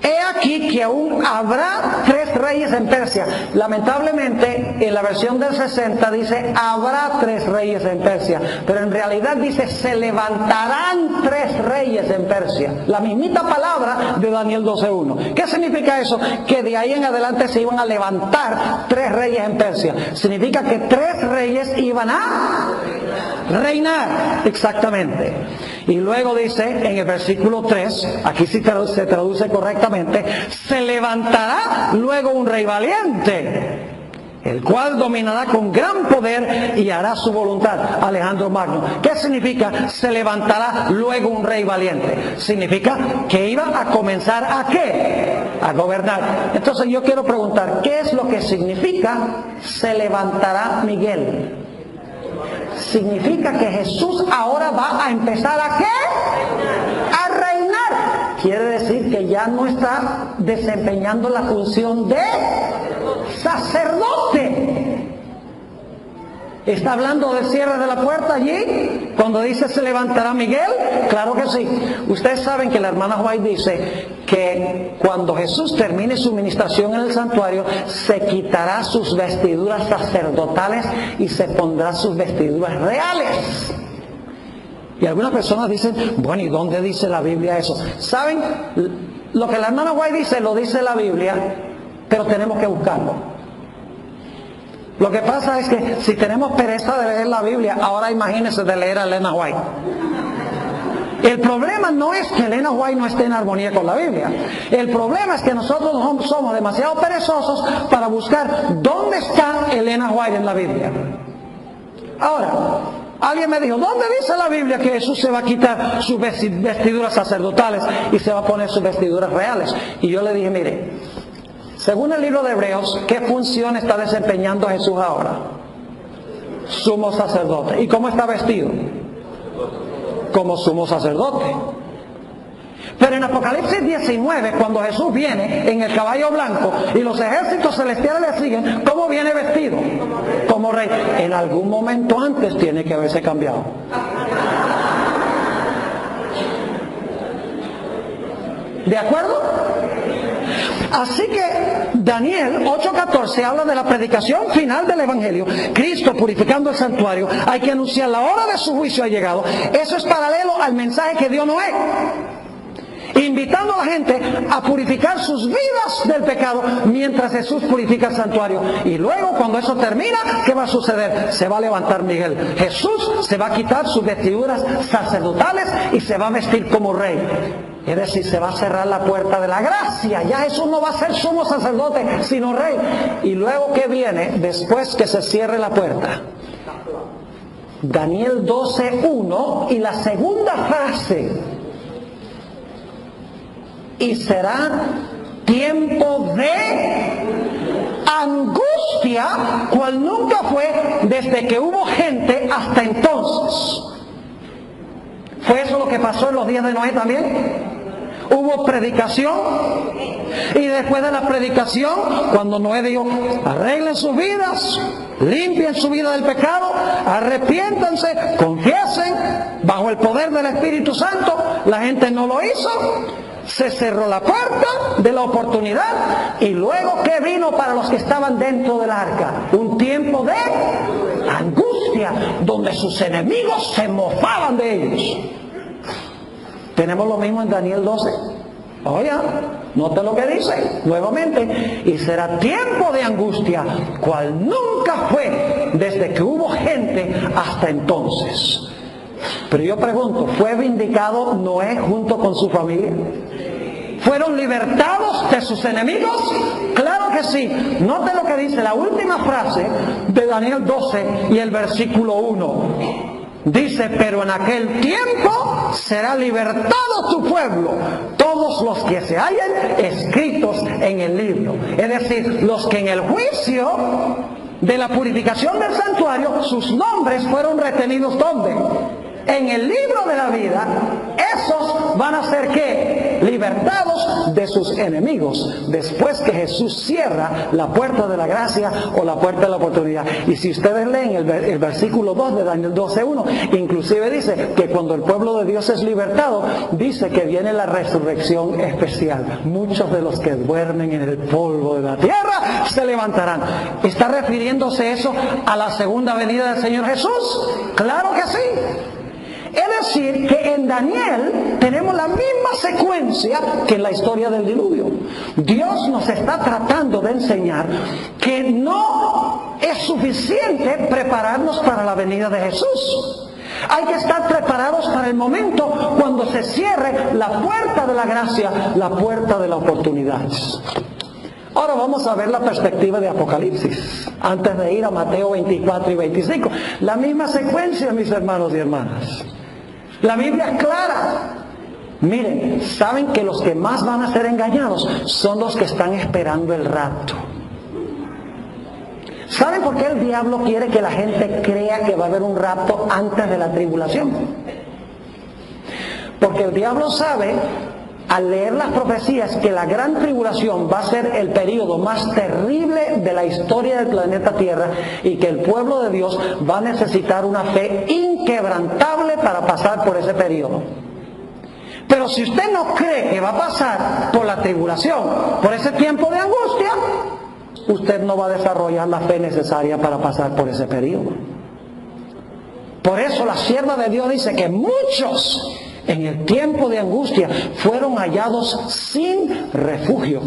He aquí que aún habrá 3 reyes en Persia. Lamentablemente, en la versión del 60 dice, habrá 3 reyes en Persia. Pero en realidad dice, se levantarán 3 reyes en Persia. La mismita palabra de Daniel 12:1. ¿Qué significa eso? Que de ahí en adelante se iban a levantar 3 reyes en Persia. Significa que 3 reyes iban a reinar. Exactamente. Y luego dice en el versículo 3, aquí sí se traduce correctamente, se levantará luego un rey valiente, el cual dominará con gran poder y hará su voluntad. Alejandro Magno. ¿Qué significa se levantará luego un rey valiente? Significa que iba a comenzar ¿a qué? A gobernar. Entonces yo quiero preguntar, ¿qué es lo que significa se levantará Miguel? Significa que Jesús ahora va a empezar ¿a qué? A reinar. Quiere decir que ya no está desempeñando la función de sacerdote. ¿Está hablando del cierre de la puerta allí? Cuando dice se levantará Miguel, claro que sí. Ustedes saben que la hermana White dice que cuando Jesús termine su ministración en el santuario, se quitará sus vestiduras sacerdotales y se pondrá sus vestiduras reales. Y algunas personas dicen, bueno, ¿y dónde dice la Biblia eso? ¿Saben? Lo que la hermana White dice, lo dice la Biblia, pero tenemos que buscarlo. Lo que pasa es que si tenemos pereza de leer la Biblia, ahora imagínense de leer a Elena White. El problema no es que Elena White no esté en armonía con la Biblia. El problema es que nosotros somos demasiado perezosos para buscar dónde está Elena White en la Biblia. Ahora, alguien me dijo, ¿dónde dice la Biblia que Jesús se va a quitar sus vestiduras sacerdotales y se va a poner sus vestiduras reales? Y yo le dije, mire, según el libro de Hebreos, ¿qué función está desempeñando Jesús ahora? Sumo sacerdote. ¿Y cómo está vestido? Como sumo sacerdote. Pero en Apocalipsis 19, cuando Jesús viene en el caballo blanco y los ejércitos celestiales le siguen, ¿cómo viene vestido? Como rey. En algún momento antes tiene que haberse cambiado. ¿De acuerdo? Así que Daniel 8:14 habla de la predicación final del Evangelio. Cristo purificando el santuario. Hay que anunciar la hora de su juicio ha llegado. Eso es paralelo al mensaje que dio Noé, invitando a la gente a purificar sus vidas del pecado mientras Jesús purifica el santuario. Y luego cuando eso termina, ¿qué va a suceder? Se va a levantar Miguel. Jesús se va a quitar sus vestiduras sacerdotales y se va a vestir como rey. Es decir, se va a cerrar la puerta de la gracia. Ya Jesús no va a ser sumo sacerdote, sino rey. Y luego, ¿qué viene después que se cierre la puerta? Daniel 12:1 y la segunda frase. Y será tiempo de angustia, cual nunca fue desde que hubo gente hasta entonces. ¿Fue eso lo que pasó en los días de Noé también? Hubo predicación y después de la predicación, cuando Noé dijo, arreglen sus vidas, limpien su vida del pecado, arrepiéntanse, confiesen bajo el poder del Espíritu Santo, la gente no lo hizo, se cerró la puerta de la oportunidad. Y luego, ¿qué vino para los que estaban dentro del arca? Un tiempo de angustia, donde sus enemigos se mofaban de ellos. Tenemos lo mismo en Daniel 12. Oye, note lo que dice nuevamente. Y será tiempo de angustia, cual nunca fue desde que hubo gente hasta entonces. Pero yo pregunto, ¿fue vindicado Noé junto con su familia? ¿Fueron libertados de sus enemigos? Claro que sí. Note lo que dice la última frase de Daniel 12 y el versículo 1. Dice, pero en aquel tiempo será libertado tu pueblo, todos los que se hallen escritos en el libro. Es decir, los que en el juicio de la purificación del santuario, sus nombres fueron retenidos, ¿dónde? En el libro de la vida. Esos van a ser ¿qué? Libertados de sus enemigos, después que Jesús cierra la puerta de la gracia o la puerta de la oportunidad. Y si ustedes leen el versículo 2 de Daniel 12:1, inclusive dice que cuando el pueblo de Dios es libertado, dice que viene la resurrección especial. Muchos de los que duermen en el polvo de la tierra se levantarán. ¿Está refiriéndose eso a la segunda venida del Señor Jesús? ¡Claro que sí! Es decir, que en Daniel tenemos la misma secuencia que en la historia del diluvio. Dios nos está tratando de enseñar que no es suficiente prepararnos para la venida de Jesús. Hay que estar preparados para el momento cuando se cierre la puerta de la gracia, la puerta de la oportunidad. Ahora vamos a ver la perspectiva de Apocalipsis, antes de ir a Mateo 24 y 25. La misma secuencia, mis hermanos y hermanas. La Biblia es clara. Miren, saben que los que más van a ser engañados son los que están esperando el rapto. ¿Saben por qué el diablo quiere que la gente crea que va a haber un rapto antes de la tribulación? Porque el diablo sabe, al leer las profecías, que la gran tribulación va a ser el periodo más terrible de la historia del planeta Tierra y que el pueblo de Dios va a necesitar una fe inquebrantable para pasar por ese periodo. Pero si usted no cree que va a pasar por la tribulación, por ese tiempo de angustia, usted no va a desarrollar la fe necesaria para pasar por ese periodo. Por eso la sierva de Dios dice que muchos en el tiempo de angustia fueron hallados sin refugio.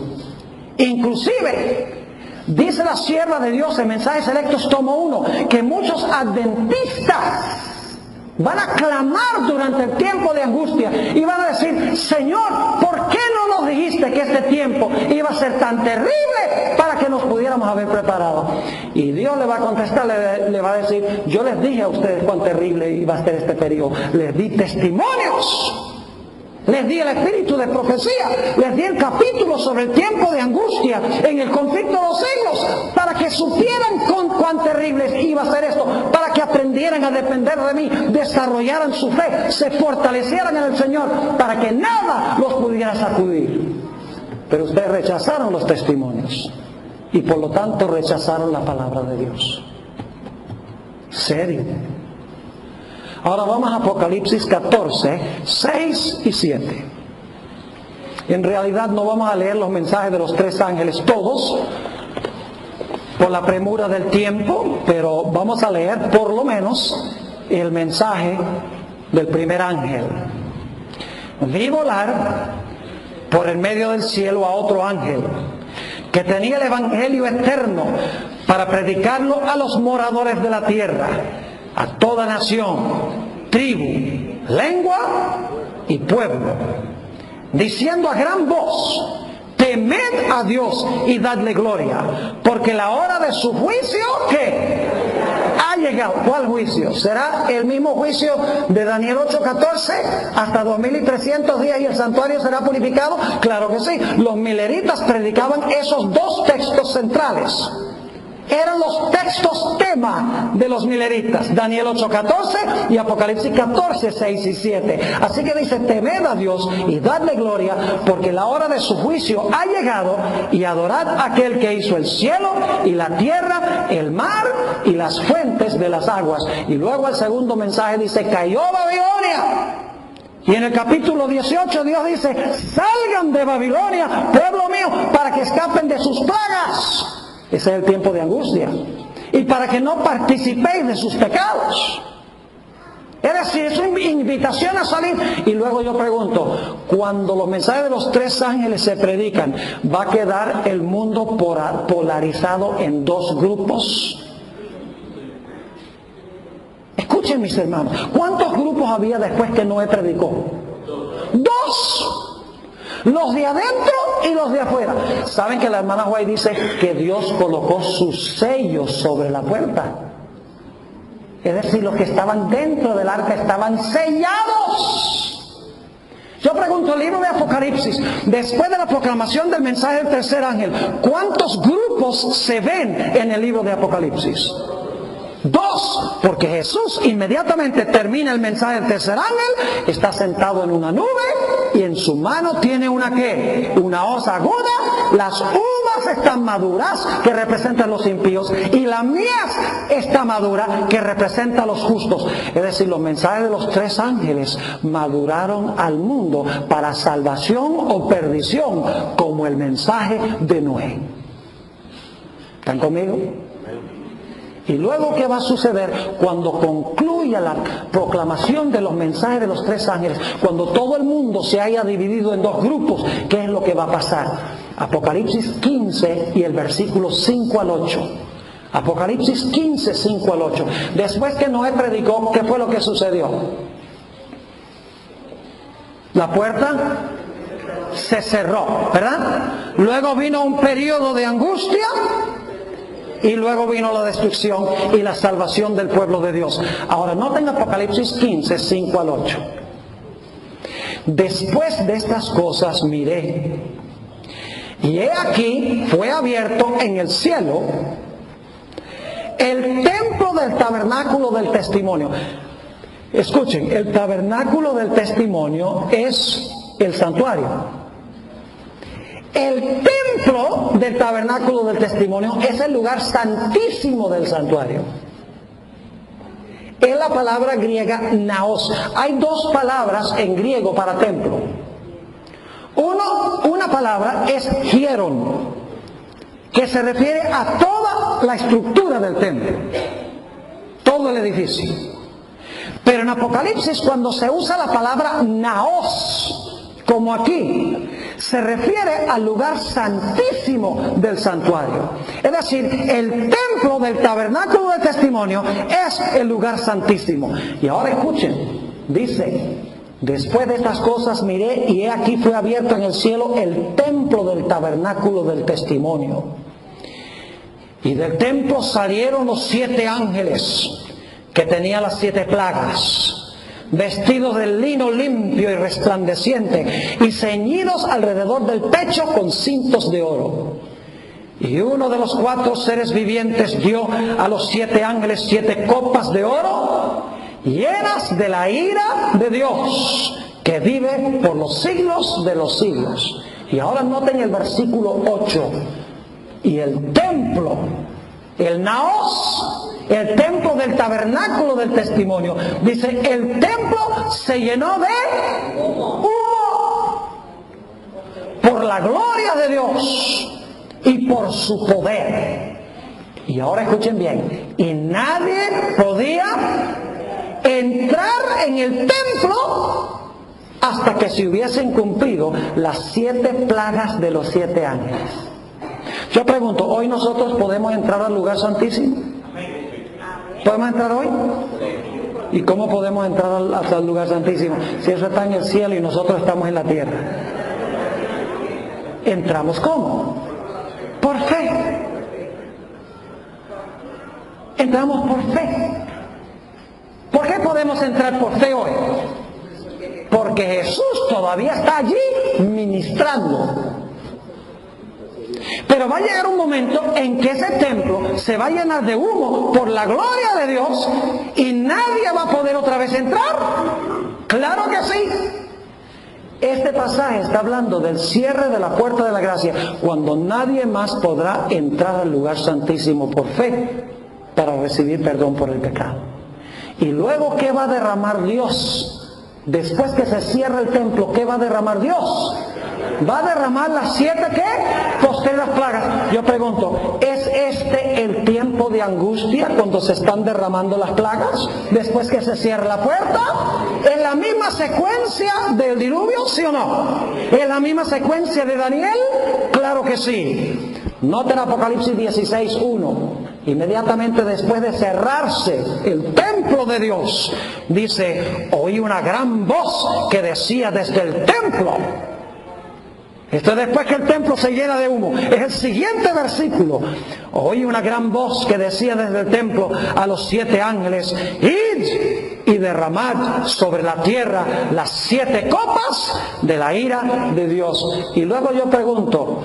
Inclusive, dice la sierva de Dios en Mensajes Selectos tomo 1, que muchos adventistas van a clamar durante el tiempo de angustia y van a decir: Señor, ¿por qué no nos dijiste que este tiempo iba a ser tan terrible para que nos pudiéramos haber preparado? Y Dios le va a contestar, le va a decir: yo les dije a ustedes cuán terrible iba a ser este periodo. Les di testimonios. Les di el espíritu de profecía, les di el capítulo sobre el tiempo de angustia en el conflicto de los siglos, para que supieran cuán terrible iba a ser esto, para que aprendieran a depender de mí, desarrollaran su fe, se fortalecieran en el Señor, para que nada los pudiera sacudir. Pero ustedes rechazaron los testimonios y por lo tanto rechazaron la palabra de Dios. Serio. Ahora vamos a Apocalipsis 14, 6 y 7. En realidad no vamos a leer los mensajes de los tres ángeles todos, por la premura del tiempo, pero vamos a leer por lo menos el mensaje del primer ángel. Vi volar por el medio del cielo a otro ángel, que tenía el evangelio eterno para predicarlo a los moradores de la tierra, a toda nación, tribu, lengua y pueblo, diciendo a gran voz: temed a Dios y dadle gloria, porque la hora de su juicio, ¿qué? Ha llegado. ¿Cuál juicio? ¿Será el mismo juicio de Daniel 8:14 hasta 2300 días y el santuario será purificado? Claro que sí. Los mileritas predicaban esos dos textos centrales. Eran los textos tema de los mileritas, Daniel 8:14 y Apocalipsis 14, 6 y 7. Así que dice: temed a Dios y dadle gloria, porque la hora de su juicio ha llegado, y adorad a aquel que hizo el cielo y la tierra, el mar y las fuentes de las aguas. Y luego el segundo mensaje dice: cayó Babilonia. Y en el capítulo 18 Dios dice: salgan de Babilonia, pueblo mío, para que escapen de sus plagas. Ese es el tiempo de angustia. Y para que no participéis de sus pecados. Es decir, es una invitación a salir. Y luego yo pregunto, cuando los mensajes de los tres ángeles se predican, ¿va a quedar el mundo polarizado en dos grupos? Escuchen, mis hermanos, ¿cuántos grupos había después que Noé predicó? ¡Dos! Los de adentro y los de afuera. ¿Saben que la hermana White dice que Dios colocó sus sellos sobre la puerta? Es decir, los que estaban dentro del arca estaban sellados. Yo pregunto, el libro de Apocalipsis, después de la proclamación del mensaje del tercer ángel, ¿cuántos grupos se ven en el libro de Apocalipsis? 2, porque Jesús inmediatamente termina el mensaje del tercer ángel, está sentado en una nube y en su mano tiene una ¿qué? Una hoz aguda. Las uvas están maduras, que representan los impíos, y la mies está madura, que representa a los justos. Es decir, los mensajes de los 3 ángeles maduraron al mundo para salvación o perdición, como el mensaje de Noé. ¿Están conmigo? Y luego, ¿qué va a suceder cuando concluya la proclamación de los mensajes de los 3 ángeles? Cuando todo el mundo se haya dividido en 2 grupos, ¿qué es lo que va a pasar? Apocalipsis 15 y el versículo 5 al 8. Apocalipsis 15, 5 al 8. Después que Noé predicó, ¿qué fue lo que sucedió? La puerta se cerró, ¿verdad? Luego vino un periodo de angustia. Y luego vino la destrucción y la salvación del pueblo de Dios. Ahora, noten Apocalipsis 15, 5 al 8. Después de estas cosas miré, y he aquí fue abierto en el cielo el templo del tabernáculo del testimonio. Escuchen, el tabernáculo del testimonio es el santuario. El templo del tabernáculo del testimonio es el lugar santísimo del santuario. Es la palabra griega naos. Hay 2 palabras en griego para templo. Una palabra es hieron, que se refiere a toda la estructura del templo, todo el edificio. Pero en Apocalipsis, cuando se usa la palabra naos, como aquí, se refiere al lugar santísimo del santuario. Es decir, el templo del tabernáculo del testimonio es el lugar santísimo. Y ahora escuchen, dice: después de estas cosas miré, y he aquí fue abierto en el cielo el templo del tabernáculo del testimonio. Y del templo salieron los 7 ángeles que tenían las 7 plagas, vestidos de lino limpio y resplandeciente, y ceñidos alrededor del pecho con cintos de oro. Y uno de los 4 seres vivientes dio a los 7 ángeles 7 copas de oro, llenas de la ira de Dios, que vive por los siglos de los siglos. Y ahora noten el versículo 8. Y el templo, el naos, el templo del tabernáculo del testimonio, dice, el templo se llenó de humo por la gloria de Dios y por su poder. Y ahora escuchen bien, y nadie podía entrar en el templo hasta que se hubiesen cumplido las 7 plagas de los 7 ángeles. Yo pregunto, ¿hoy nosotros podemos entrar al lugar santísimo? ¿Podemos entrar hoy? ¿Y cómo podemos entrar al lugar santísimo? Si eso está en el cielo y nosotros estamos en la tierra. ¿Entramos cómo? Por fe. Entramos por fe. ¿Por qué podemos entrar por fe hoy? Porque Jesús todavía está allí ministrando. Pero va a llegar un momento en que ese templo se va a llenar de humo por la gloria de Dios y nadie va a poder otra vez entrar. ¡Claro que sí! Este pasaje está hablando del cierre de la puerta de la gracia, cuando nadie más podrá entrar al lugar santísimo por fe para recibir perdón por el pecado. Y luego, ¿qué va a derramar Dios? Después que se cierra el templo, ¿qué va a derramar Dios? Va a derramar las 7 ¿qué? Postreras plagas. Yo pregunto, ¿es este el tiempo de angustia cuando se están derramando las plagas? Después que se cierra la puerta. ¿Es la misma secuencia del diluvio, sí o no? ¿Es la misma secuencia de Daniel? Claro que sí. Noten Apocalipsis 16:1. Inmediatamente después de cerrarse el templo de Dios, dice, oí una gran voz que decía desde el templo. Esto es después que el templo se llena de humo. Es el siguiente versículo. Oí una gran voz que decía desde el templo a los 7 ángeles, id y derramad sobre la tierra las 7 copas de la ira de Dios. Y luego yo pregunto,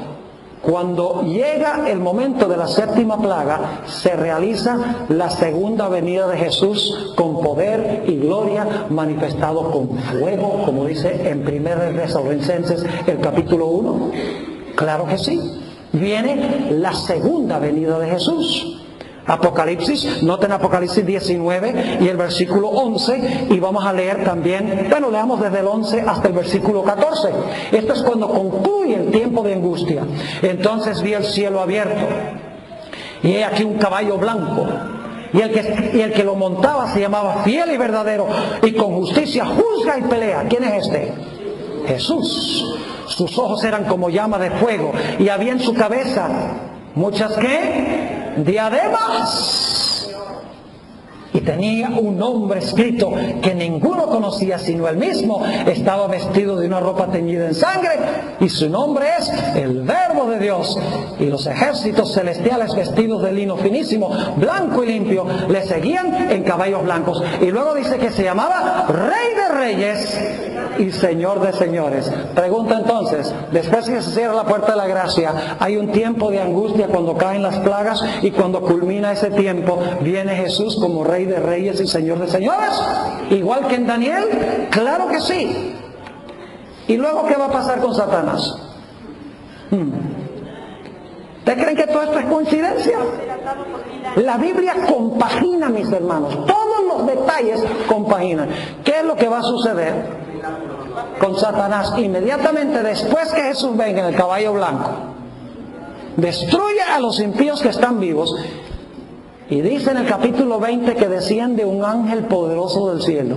Cuando llega el momento de la séptima plaga, se realiza la segunda venida de Jesús con poder y gloria, manifestado con fuego, como dice en 1 Tesalonicenses, el capítulo 1. Claro que sí. Viene la segunda venida de Jesús. Apocalipsis, noten Apocalipsis 19 y el versículo 11, y vamos a leer también, bueno, leamos desde el 11 hasta el versículo 14. Esto es cuando concluye el tiempo de angustia. Entonces vi el cielo abierto, y he aquí un caballo blanco, y el que lo montaba se llamaba Fiel y Verdadero, y con justicia juzga y pelea. ¿Quién es este? Jesús. Sus ojos eran como llama de fuego, y había en su cabeza muchas ¿qué? Diademas, y tenía un nombre escrito que ninguno conocía sino él mismo. Estaba vestido de una ropa teñida en sangre, y su nombre es el Verbo de Dios. Y los ejércitos celestiales, vestidos de lino finísimo, blanco y limpio, le seguían en caballos blancos. Y luego dice que se llamaba Rey de Reyes y Señor de Señores. Pregunta entonces, después que se cierra la puerta de la gracia, hay un tiempo de angustia cuando caen las plagas, y cuando culmina ese tiempo, viene Jesús como Rey de Reyes y Señor de Señores, igual que en Daniel. Claro que sí. ¿Y luego qué va a pasar con Satanás? ¿Ustedes creen que todo esto es coincidencia? La Biblia compagina, mis hermanos, todos los detalles compaginan. ¿Qué es lo que va a suceder con Satanás? Inmediatamente después que Jesús venga en el caballo blanco, destruye a los impíos que están vivos, y dice en el capítulo 20 que desciende un ángel poderoso del cielo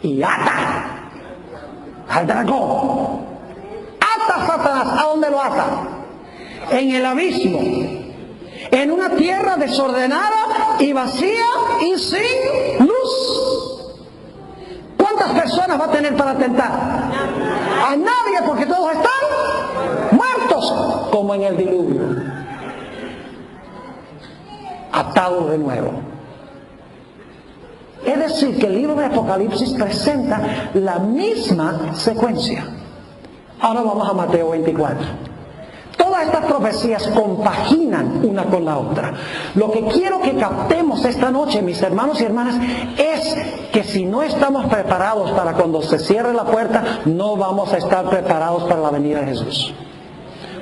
y ata al dragón. Ata a Satanás. ¿A dónde lo ata? En el abismo, en una tierra desordenada y vacía y sin luz. ¿Cuántas personas va a tener para tentar? A nadie, porque todos están muertos, como en el diluvio. Atados de nuevo. Es decir, que el libro de Apocalipsis presenta la misma secuencia. Ahora vamos a Mateo 24. Todas estas profecías compaginan una con la otra. Lo que quiero que captemos esta noche, mis hermanos y hermanas, es que si no estamos preparados para cuando se cierre la puerta, no vamos a estar preparados para la venida de Jesús.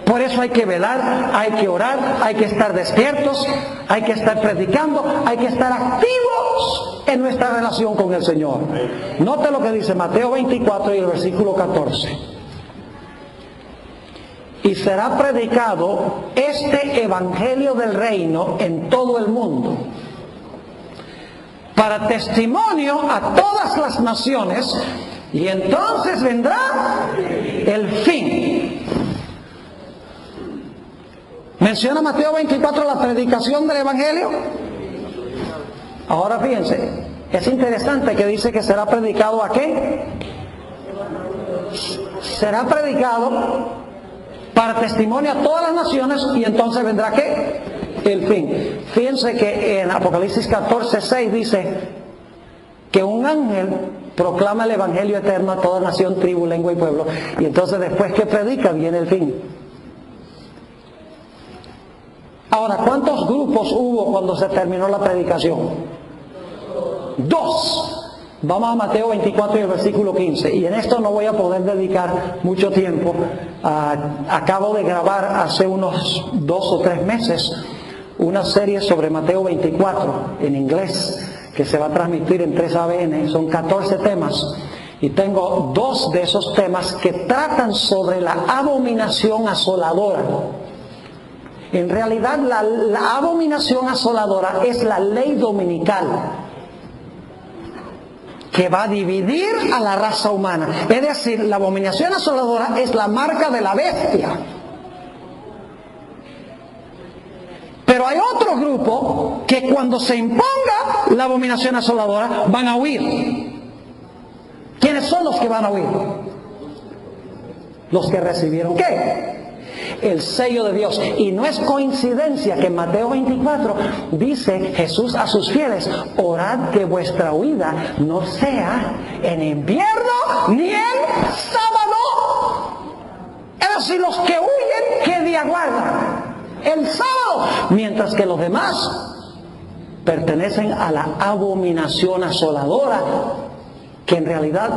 Por eso hay que velar, hay que orar, hay que estar despiertos, hay que estar predicando, hay que estar activos en nuestra relación con el Señor. Note lo que dice Mateo 24 y el versículo 14. Y será predicado este evangelio del reino en todo el mundo, para testimonio a todas las naciones, y entonces vendrá el fin. ¿Menciona Mateo 24 la predicación del evangelio? Ahora fíjense, es interesante que dice que será predicado ¿a qué? Será predicado para testimonio a todas las naciones, y entonces vendrá ¿qué? El fin. Fíjense que en Apocalipsis 14:6 dice que un ángel proclama el evangelio eterno a toda nación, tribu, lengua y pueblo, y entonces después que predica viene el fin. Ahora, ¿cuántos grupos hubo cuando se terminó la predicación? 2. Vamos a Mateo 24 y el versículo 15. Y en esto no voy a poder dedicar mucho tiempo. Acabo de grabar hace unos 2 o 3 meses una serie sobre Mateo 24 en inglés, que se va a transmitir en 3 ABN. Son 14 temas. Y tengo 2 de esos temas que tratan sobre la abominación asoladora. En realidad la abominación asoladora es la ley dominical que va a dividir a la raza humana. Es decir, la abominación asoladora es la marca de la bestia. Pero hay otro grupo que cuando se imponga la abominación asoladora van a huir. ¿Quiénes son los que van a huir? Los que recibieron ¿qué? El sello de Dios. Y no es coincidencia que en Mateo 24 dice Jesús a sus fieles: orad que vuestra huida no sea en invierno ni en sábado. Es Pero si los que huyen, ¿qué día guardan? El sábado. Mientras que los demás pertenecen a la abominación asoladora, que en realidad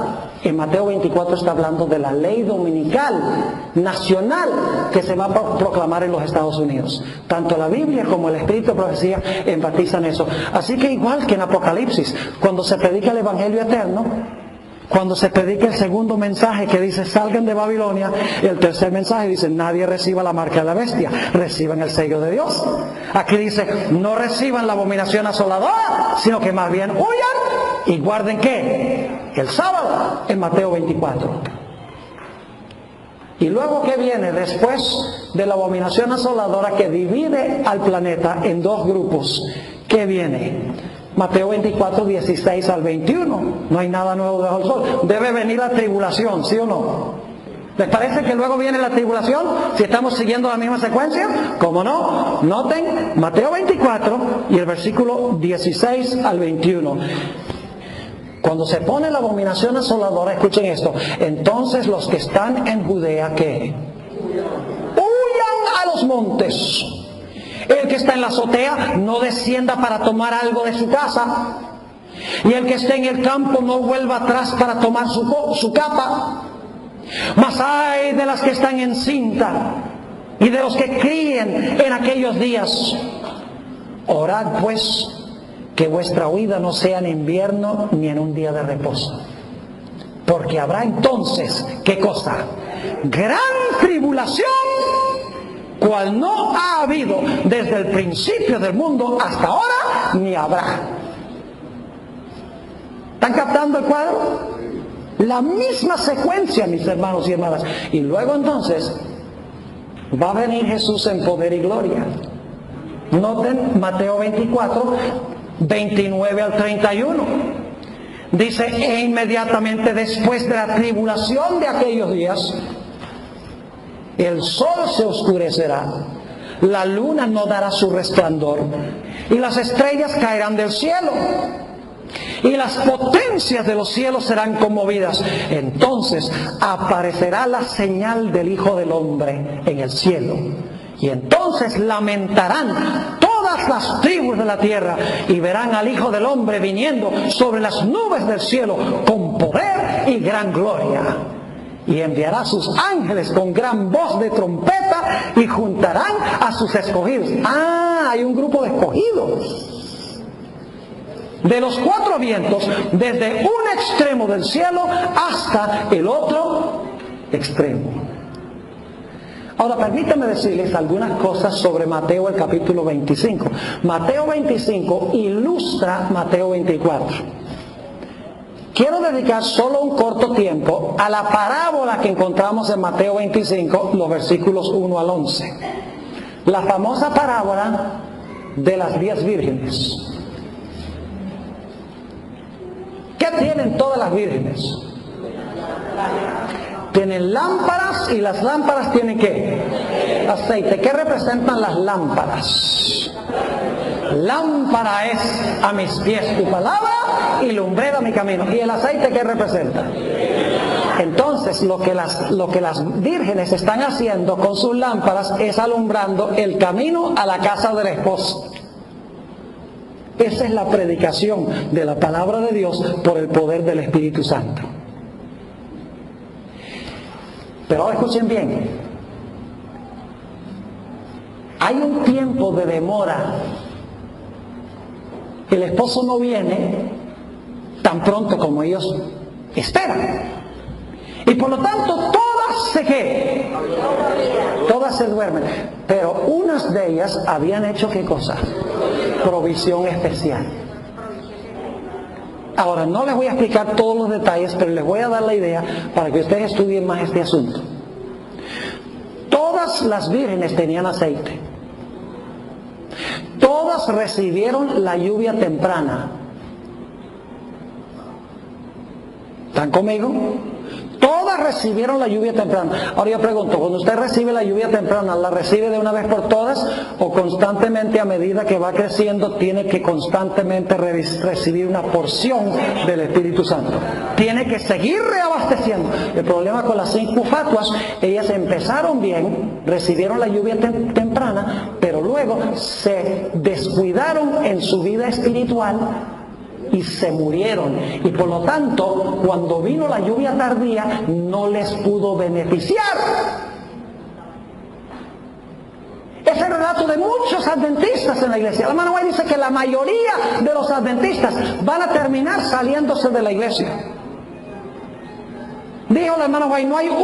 en Mateo 24 está hablando de la ley dominical nacional que se va a proclamar en los Estados Unidos. Tanto la Biblia como el Espíritu de Profecía enfatizan eso. Así que igual que en Apocalipsis, cuando se predica el Evangelio eterno, cuando se predica el segundo mensaje que dice salgan de Babilonia, el tercer mensaje dice nadie reciba la marca de la bestia, reciban el sello de Dios. Aquí dice no reciban la abominación asoladora, sino que más bien huyan y guarden ¿qué? El sábado, en Mateo 24. Y luego ¿qué viene? Después de la abominación asoladora que divide al planeta en dos grupos, ¿qué viene? Mateo 24, 16 al 21. No hay nada nuevo debajo del sol. Debe venir la tribulación, ¿sí o no? ¿Les parece que luego viene la tribulación? Si estamos siguiendo la misma secuencia. ¿Cómo no? Noten Mateo 24 y el versículo 16 al 21. Cuando se pone la abominación asoladora, escuchen esto. Entonces los que están en Judea, ¿qué? Huyan a los montes. El que está en la azotea no descienda para tomar algo de su casa. Y el que esté en el campo no vuelva atrás para tomar su capa. Mas ay de las que están en cinta y de los que críen en aquellos días. Orad pues que vuestra huida no sea en invierno ni en un día de reposo. Porque habrá entonces, ¿qué cosa? Gran tribulación, cual no ha habido desde el principio del mundo hasta ahora, ni habrá. ¿Están captando el cuadro? La misma secuencia, mis hermanos y hermanas. Y luego entonces va a venir Jesús en poder y gloria. Noten Mateo 24, 29 al 31. Dice, e inmediatamente después de la tribulación de aquellos días, el sol se oscurecerá, la luna no dará su resplandor, y las estrellas caerán del cielo, y las potencias de los cielos serán conmovidas. Entonces aparecerá la señal del Hijo del Hombre en el cielo, y entonces lamentarán todas las tribus de la tierra, y verán al Hijo del Hombre viniendo sobre las nubes del cielo con poder y gran gloria. Y enviará a sus ángeles con gran voz de trompeta y juntarán a sus escogidos. Ah, hay un grupo de escogidos. De los cuatro vientos, desde un extremo del cielo hasta el otro extremo. Ahora permítanme decirles algunas cosas sobre Mateo el capítulo 25. Mateo 25 ilustra Mateo 24. Quiero dedicar solo un corto tiempo a la parábola que encontramos en Mateo 25, los versículos 1 al 11. La famosa parábola de las 10 vírgenes. ¿Qué tienen todas las vírgenes? Tienen lámparas, y las lámparas tienen ¿qué? Aceite. ¿Qué representan las lámparas? Lámpara es a mis pies tu palabra y lumbrera mi camino. ¿Y el aceite qué representa? Entonces lo que las vírgenes están haciendo con sus lámparas es alumbrando el camino a la casa del esposo. Esa es la predicación de la palabra de Dios por el poder del Espíritu Santo. Pero ahora escuchen bien. Hay un tiempo de demora. El esposo no viene tan pronto como ellos esperan. Y por lo tanto todas se duermen. Pero unas de ellas habían hecho ¿qué cosa? Provisión especial. Ahora no les voy a explicar todos los detalles, pero les voy a dar la idea para que ustedes estudien más este asunto. Todas las vírgenes tenían aceite. Todas recibieron la lluvia temprana. ¿Están conmigo? Todas recibieron la lluvia temprana. Ahora yo pregunto, cuando usted recibe la lluvia temprana, ¿la recibe de una vez por todas o constantemente a medida que va creciendo tiene que constantemente recibir una porción del Espíritu Santo? Tiene que seguir reabasteciendo. El problema con las 5 fatuas, ellas empezaron bien, recibieron la lluvia temprana, pero luego se descuidaron en su vida espiritual y se murieron, y por lo tanto cuando vino la lluvia tardía no les pudo beneficiar. Es el relato de muchos adventistas en la iglesia. La hermana White dice que la mayoría de los adventistas van a terminar saliéndose de la iglesia. Dijo la hermana White, no hay 1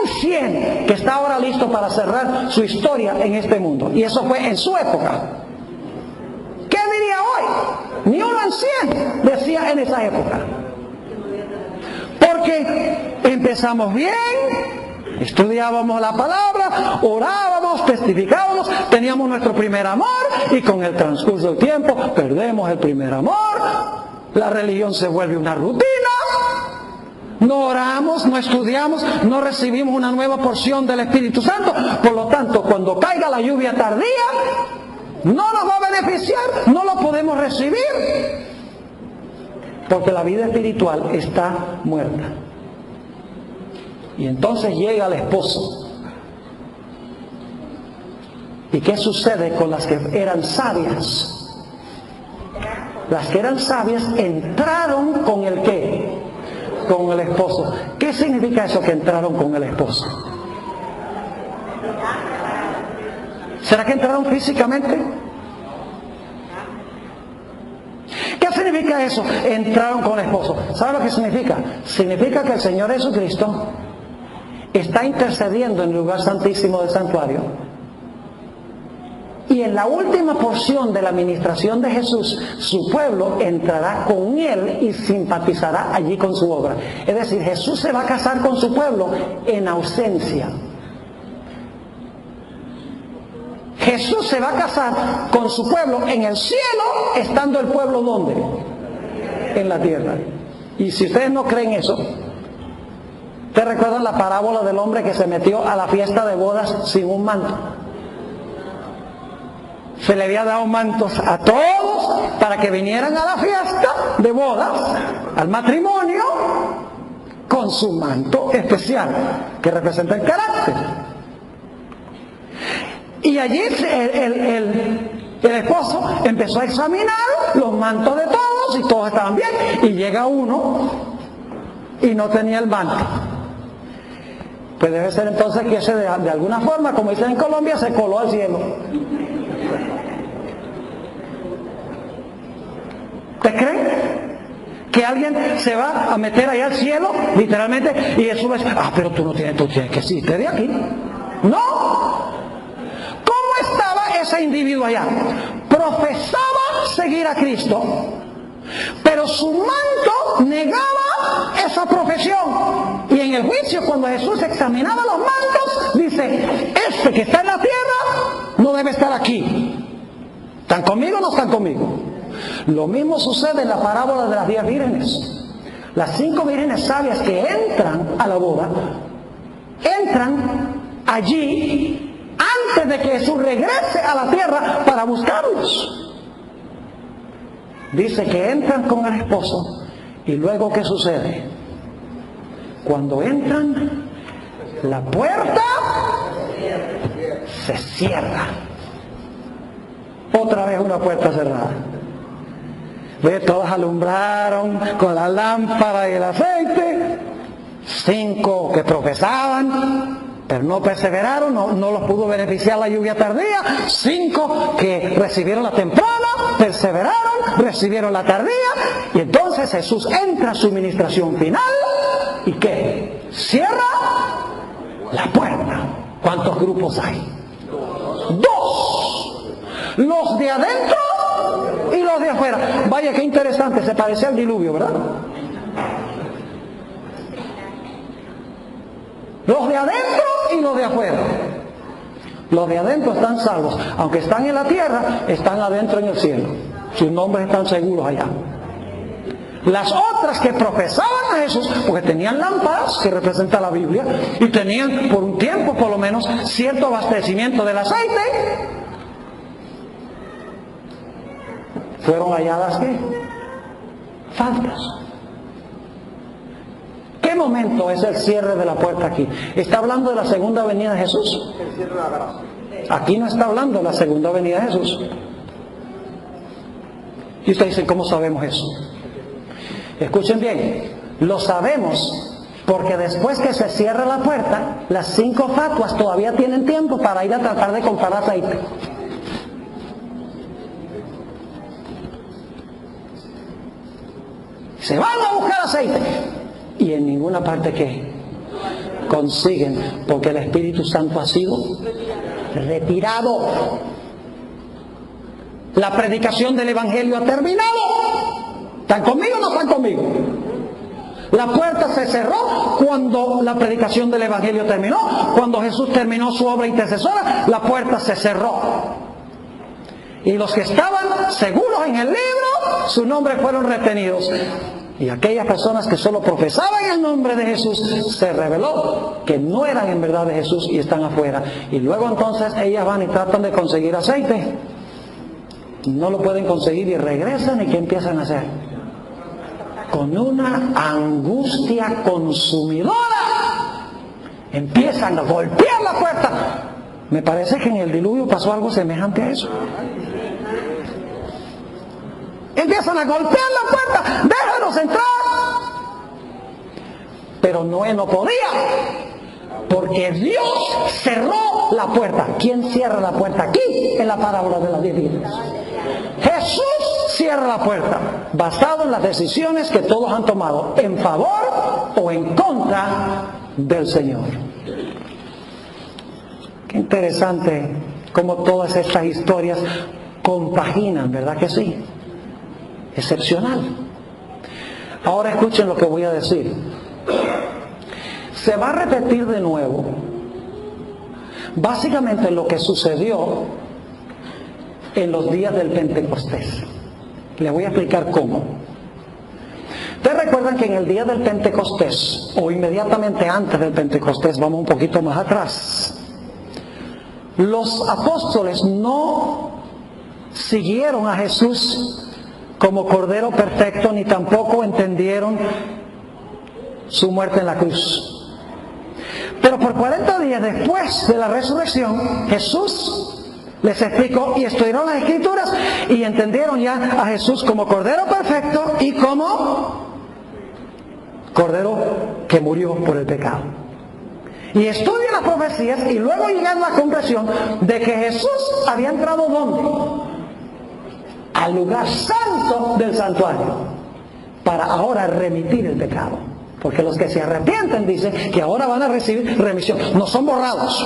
en 100 que está ahora listo para cerrar su historia en este mundo, y eso fue en su época. ¿Qué diría hoy? Ni 1 en 100 decía en esa época. Porque empezamos bien, estudiábamos la palabra, orábamos, testificábamos, teníamos nuestro primer amor, y con el transcurso del tiempo perdemos el primer amor, la religión se vuelve una rutina, no oramos, no estudiamos, no recibimos una nueva porción del Espíritu Santo. Por lo tanto, cuando caiga la lluvia tardía, no nos va a beneficiar, no lo podemos recibir, porque la vida espiritual está muerta. Y entonces llega el esposo. ¿Y qué sucede con las que eran sabias? Las que eran sabias entraron con el ¿qué? Con el esposo. ¿Qué significa eso, que entraron con el esposo? ¿Será que entraron físicamente? ¿Qué significa eso? Entraron con el esposo. ¿Sabe lo que significa? Significa que el Señor Jesucristo está intercediendo en el lugar santísimo del santuario. Y en la última porción de la administración de Jesús, su pueblo entrará con él y simpatizará allí con su obra. Es decir, Jesús se va a casar con su pueblo en ausencia. Jesús se va a casar con su pueblo en el cielo, estando el pueblo ¿dónde? En la tierra. Y si ustedes no creen eso, ¿ustedes recuerdan la parábola del hombre que se metió a la fiesta de bodas sin un manto? Se le había dado mantos a todos para que vinieran a la fiesta de bodas, al matrimonio, con su manto especial, que representa el carácter. Y allí el esposo empezó a examinar los mantos de todos, y todos estaban bien, y llega uno y no tenía el manto. Pues debe ser entonces que ese de alguna forma, como dicen en Colombia, se coló al cielo. ¿Te creen que alguien se va a meter allá al cielo, literalmente, y Jesús va a decir, pero tú tienes que irte de aquí? No. ¿Cómo estaba ese individuo allá? Profesaba seguir a Cristo, pero su manto negaba esa profesión. Y en el juicio, cuando Jesús examinaba los mantos, dice, este que está en la tierra no debe estar aquí. ¿Están conmigo o no están conmigo? Lo mismo sucede en la parábola de las 10 vírgenes. Las 5 vírgenes sabias que entran a la boda, entran allí antes de que Jesús regrese a la tierra para buscarlos. Dice que entran con el esposo, y luego ¿qué sucede? Cuando entran, la puerta se cierra. Otra vez una puerta cerrada. ¿Ve? Todos alumbraron con la lámpara y el aceite. 5 que profesaban, pero no perseveraron, no los pudo beneficiar la lluvia tardía. 5 que recibieron la temprana, perseveraron, recibieron la tardía. Y entonces Jesús entra a su ministración final. ¿Y qué? Cierra la puerta. ¿Cuántos grupos hay? 2. Los de adentro y los de afuera. Vaya, qué interesante, se parece al diluvio, ¿verdad? Los de adentro y los de afuera. Los de adentro están salvos. Aunque están en la tierra, están adentro en el cielo. Sus nombres están seguros allá. Las otras que profesaban a Jesús, porque tenían lámparas, que representa la Biblia, y tenían por un tiempo por lo menos cierto abastecimiento del aceite, fueron halladas ¿qué? Faltas. ¿Qué momento es el cierre de la puerta aquí? ¿Está hablando de la segunda venida de Jesús? Aquí no está hablando de la segunda venida de Jesús. Y ustedes dicen, ¿cómo sabemos eso? Escuchen bien, lo sabemos porque después que se cierra la puerta, las 5 fatuas todavía tienen tiempo para ir a tratar de comprar aceite. Se van a buscar aceite y en ninguna parte que consiguen, porque el Espíritu Santo ha sido retirado. La predicación del Evangelio ha terminado. ¿Están conmigo o no están conmigo? La puerta se cerró cuando la predicación del Evangelio terminó. Cuando Jesús terminó su obra intercesora, la puerta se cerró. Y los que estaban seguros en el libro, sus nombres fueron retenidos. Y aquellas personas que solo profesaban el nombre de Jesús, se reveló que no eran en verdad de Jesús y están afuera. Y luego entonces ellas van y tratan de conseguir aceite. No lo pueden conseguir y regresan. ¿Y qué empiezan a hacer? Con una angustia consumidora empiezan a golpear la puerta. Me parece que en el diluvio pasó algo semejante a eso. Empiezan a golpear la puerta, déjanos entrar. Pero Noé no podía, porque Dios cerró la puerta. ¿Quién cierra la puerta aquí en la parábola de las 10 virgenes? Jesús cierra la puerta, basado en las decisiones que todos han tomado, en favor o en contra del Señor. Qué interesante cómo todas estas historias compaginan, ¿verdad que sí? Excepcional. Ahora escuchen lo que voy a decir. Se va a repetir de nuevo básicamente lo que sucedió en los días del Pentecostés. Les voy a explicar cómo. Ustedes recuerdan que en el día del Pentecostés, o inmediatamente antes del Pentecostés, vamos un poquito más atrás, los apóstoles no siguieron a Jesús como Cordero perfecto, ni tampoco entendieron su muerte en la cruz. Pero por 40 días después de la resurrección, Jesús les explicó y estudiaron las Escrituras y entendieron ya a Jesús como Cordero perfecto y como Cordero que murió por el pecado. Y estudian las profecías y luego llegan a la conclusión de que Jesús había entrado ¿dónde? Al lugar santo del santuario, para ahora remitir el pecado. Porque los que se arrepienten dicen que ahora van a recibir remisión. No son borrados,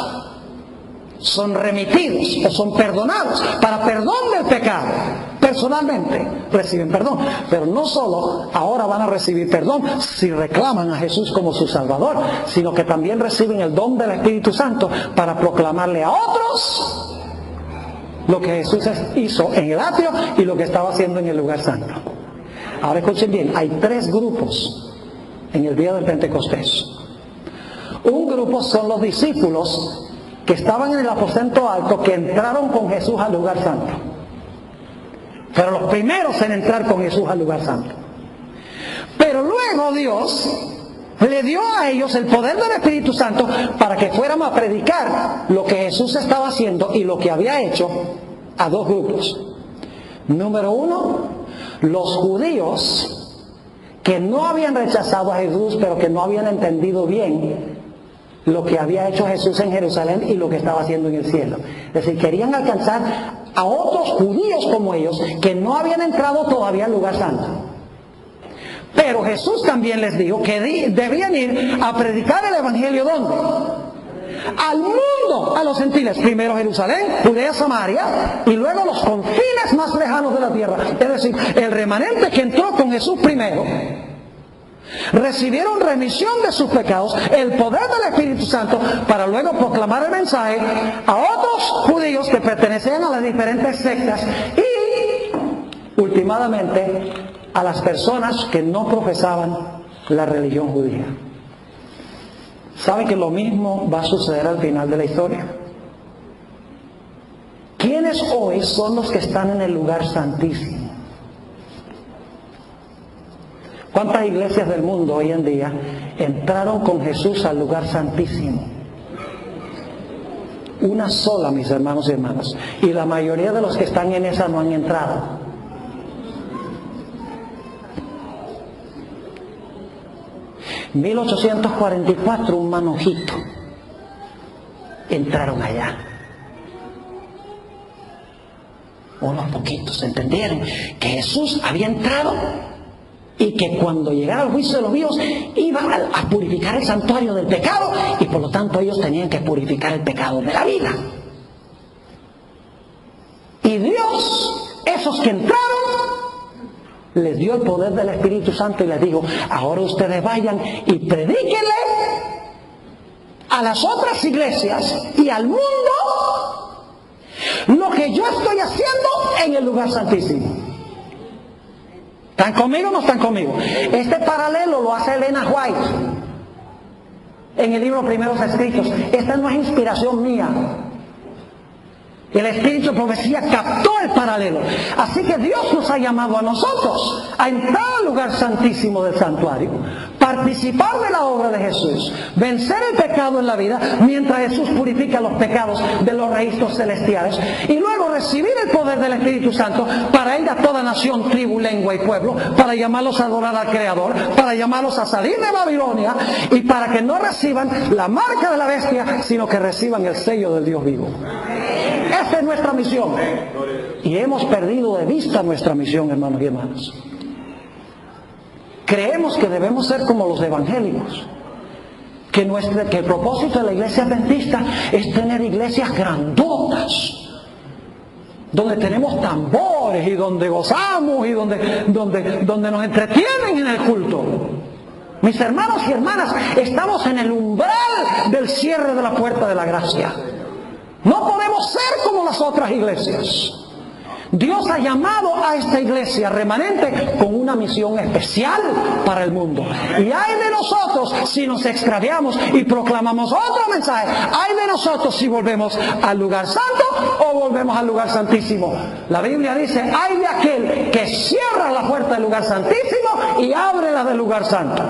son remitidos o son perdonados para perdón del pecado. Personalmente reciben perdón, pero no solo ahora van a recibir perdón si reclaman a Jesús como su Salvador, sino que también reciben el don del Espíritu Santo para proclamarle a otros lo que Jesús hizo en el atrio y lo que estaba haciendo en el lugar santo. Ahora escuchen bien, hay 3 grupos en el día del Pentecostés. Un grupo son los discípulos que estaban en el aposento alto, que entraron con Jesús al lugar santo. Fueron los primeros en entrar con Jesús al lugar santo. Pero luego Dios le dio a ellos el poder del Espíritu Santo para que fuéramos a predicar lo que Jesús estaba haciendo y lo que había hecho a 2 grupos. Número 1, los judíos que no habían rechazado a Jesús, pero que no habían entendido bien lo que había hecho Jesús en Jerusalén y lo que estaba haciendo en el cielo. Es decir, querían alcanzar a otros judíos como ellos que no habían entrado todavía al lugar santo. Pero Jesús también les dijo que debían ir a predicar el Evangelio ¿dónde? Al mundo, a los gentiles. Primero Jerusalén, Judea, Samaria, y luego los confines más lejanos de la tierra. Es decir, el remanente que entró con Jesús primero recibieron remisión de sus pecados, el poder del Espíritu Santo, para luego proclamar el mensaje a otros judíos que pertenecían a las diferentes sectas y últimamente a las personas que no profesaban la religión judía. ¿Sabe que lo mismo va a suceder al final de la historia? ¿Quiénes hoy son los que están en el lugar santísimo? ¿Cuántas iglesias del mundo hoy en día entraron con Jesús al lugar santísimo? Una sola, mis hermanos y hermanas. Y la mayoría de los que están en esa no han entrado. En 1844, un manojito entraron allá. Unos poquitos entendieron que Jesús había entrado y que cuando llegara el juicio de los vivos iba a purificar el santuario del pecado, y por lo tanto ellos tenían que purificar el pecado de la vida. Y Dios, esos que entraron, les dio el poder del Espíritu Santo y les dijo: ahora ustedes vayan y predíquenle a las otras iglesias y al mundo lo que yo estoy haciendo en el lugar santísimo. ¿Están conmigo o no están conmigo? Este paralelo lo hace Elena White en el libro Primeros Escritos. Esta no es inspiración mía. El Espíritu de Profecía captó el paralelo. Así que Dios nos ha llamado a nosotros a entrar al lugar santísimo del santuario, participar de la obra de Jesús, vencer el pecado en la vida mientras Jesús purifica los pecados de los registros celestiales, y luego recibir el poder del Espíritu Santo para ir a toda nación, tribu, lengua y pueblo, para llamarlos a adorar al Creador, para llamarlos a salir de Babilonia, y para que no reciban la marca de la bestia, sino que reciban el sello del Dios vivo. Esa es nuestra misión. Y hemos perdido de vista nuestra misión, hermanos y hermanas. Creemos que debemos ser como los evangélicos, que el propósito de la iglesia adventista es tener iglesias grandotas, donde tenemos tambores y donde gozamos y donde nos entretienen en el culto. Mis hermanos y hermanas, estamos en el umbral del cierre de la puerta de la gracia. No podemos ser como las otras iglesias. Dios ha llamado a esta iglesia remanente con una misión especial para el mundo. Y hay de nosotros si nos extraviamos y proclamamos otro mensaje. Hay de nosotros si volvemos al lugar santo o volvemos al lugar santísimo. La Biblia dice: hay de aquel que cierra la puerta del lugar santísimo y abre la del lugar santo.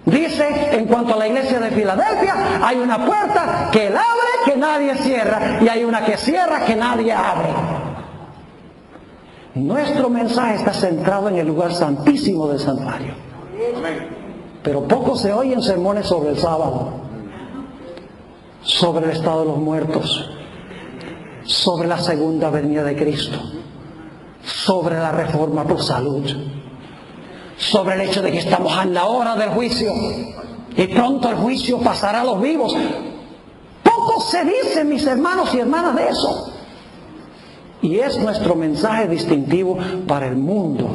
Dice, en cuanto a la iglesia de Filadelfia, hay una puerta que él abre, que nadie cierra, y hay una que cierra, que nadie abre. Nuestro mensaje está centrado en el lugar santísimo del santuario. Pero poco se oyen sermones sobre el sábado, sobre el estado de los muertos, sobre la segunda venida de Cristo, sobre la reforma por salud, sobre el hecho de que estamos en la hora del juicio y pronto el juicio pasará a los vivos. Poco se dice, mis hermanos y hermanas, de eso. Y es nuestro mensaje distintivo para el mundo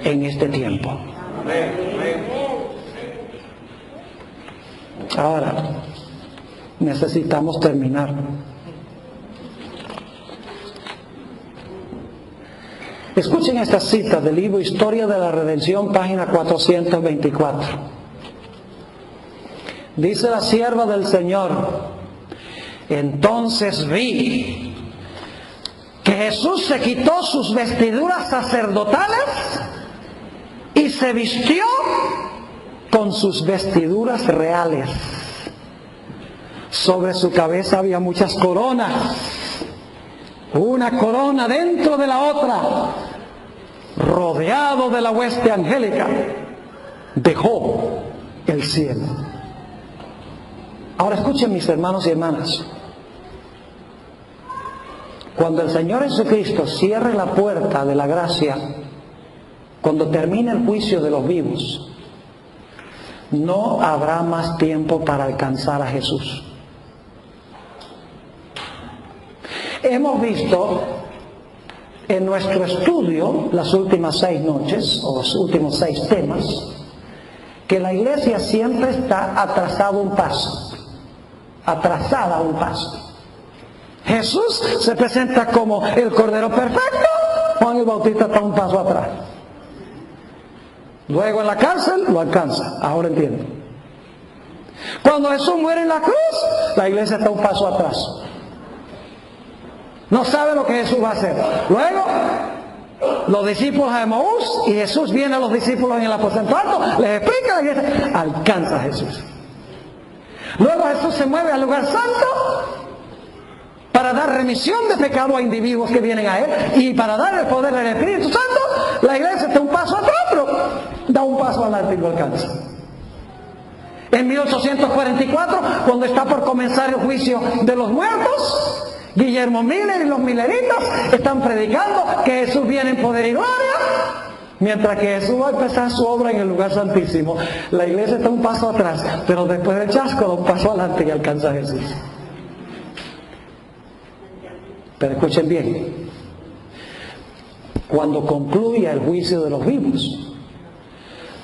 en este tiempo. Ahora, necesitamos terminar. Escuchen esta cita del libro Historia de la Redención, página 424. Dice la sierva del Señor: entonces vi que Jesús se quitó sus vestiduras sacerdotales y se vistió con sus vestiduras reales. Sobre su cabeza había muchas coronas, una corona dentro de la otra. Rodeado de la hueste angélica, dejó el cielo. Ahora escuchen, mis hermanos y hermanas. Cuando el Señor Jesucristo cierre la puerta de la gracia, cuando termine el juicio de los vivos, no habrá más tiempo para alcanzar a Jesús. Hemos visto en nuestro estudio las últimas 6 noches, o los últimos 6 temas, que la iglesia siempre está atrasada un paso. Jesús se presenta como el Cordero perfecto, Juan el Bautista está un paso atrás. Luego en la cárcel lo alcanza. Ahora entiendo. Cuando Jesús muere en la cruz, la iglesia está un paso atrás. No sabe lo que Jesús va a hacer. Luego, los discípulos de Emaús, y Jesús viene a los discípulos en el aposento alto, les explica, la iglesia alcanza a Jesús. Luego Jesús se mueve al lugar santo para dar remisión de pecado a individuos que vienen a Él, y para dar el poder del Espíritu Santo. La iglesia está un paso atrás, pero da un paso adelante y lo alcanza. En 1844, cuando está por comenzar el juicio de los muertos, Guillermo Miller y los milleritas están predicando que Jesús viene en poder y gloria, mientras que Jesús va a empezar su obra en el lugar santísimo. La iglesia está un paso atrás, pero después del chasco da un paso adelante y alcanza a Jesús. Pero escuchen bien, cuando concluya el juicio de los vivos,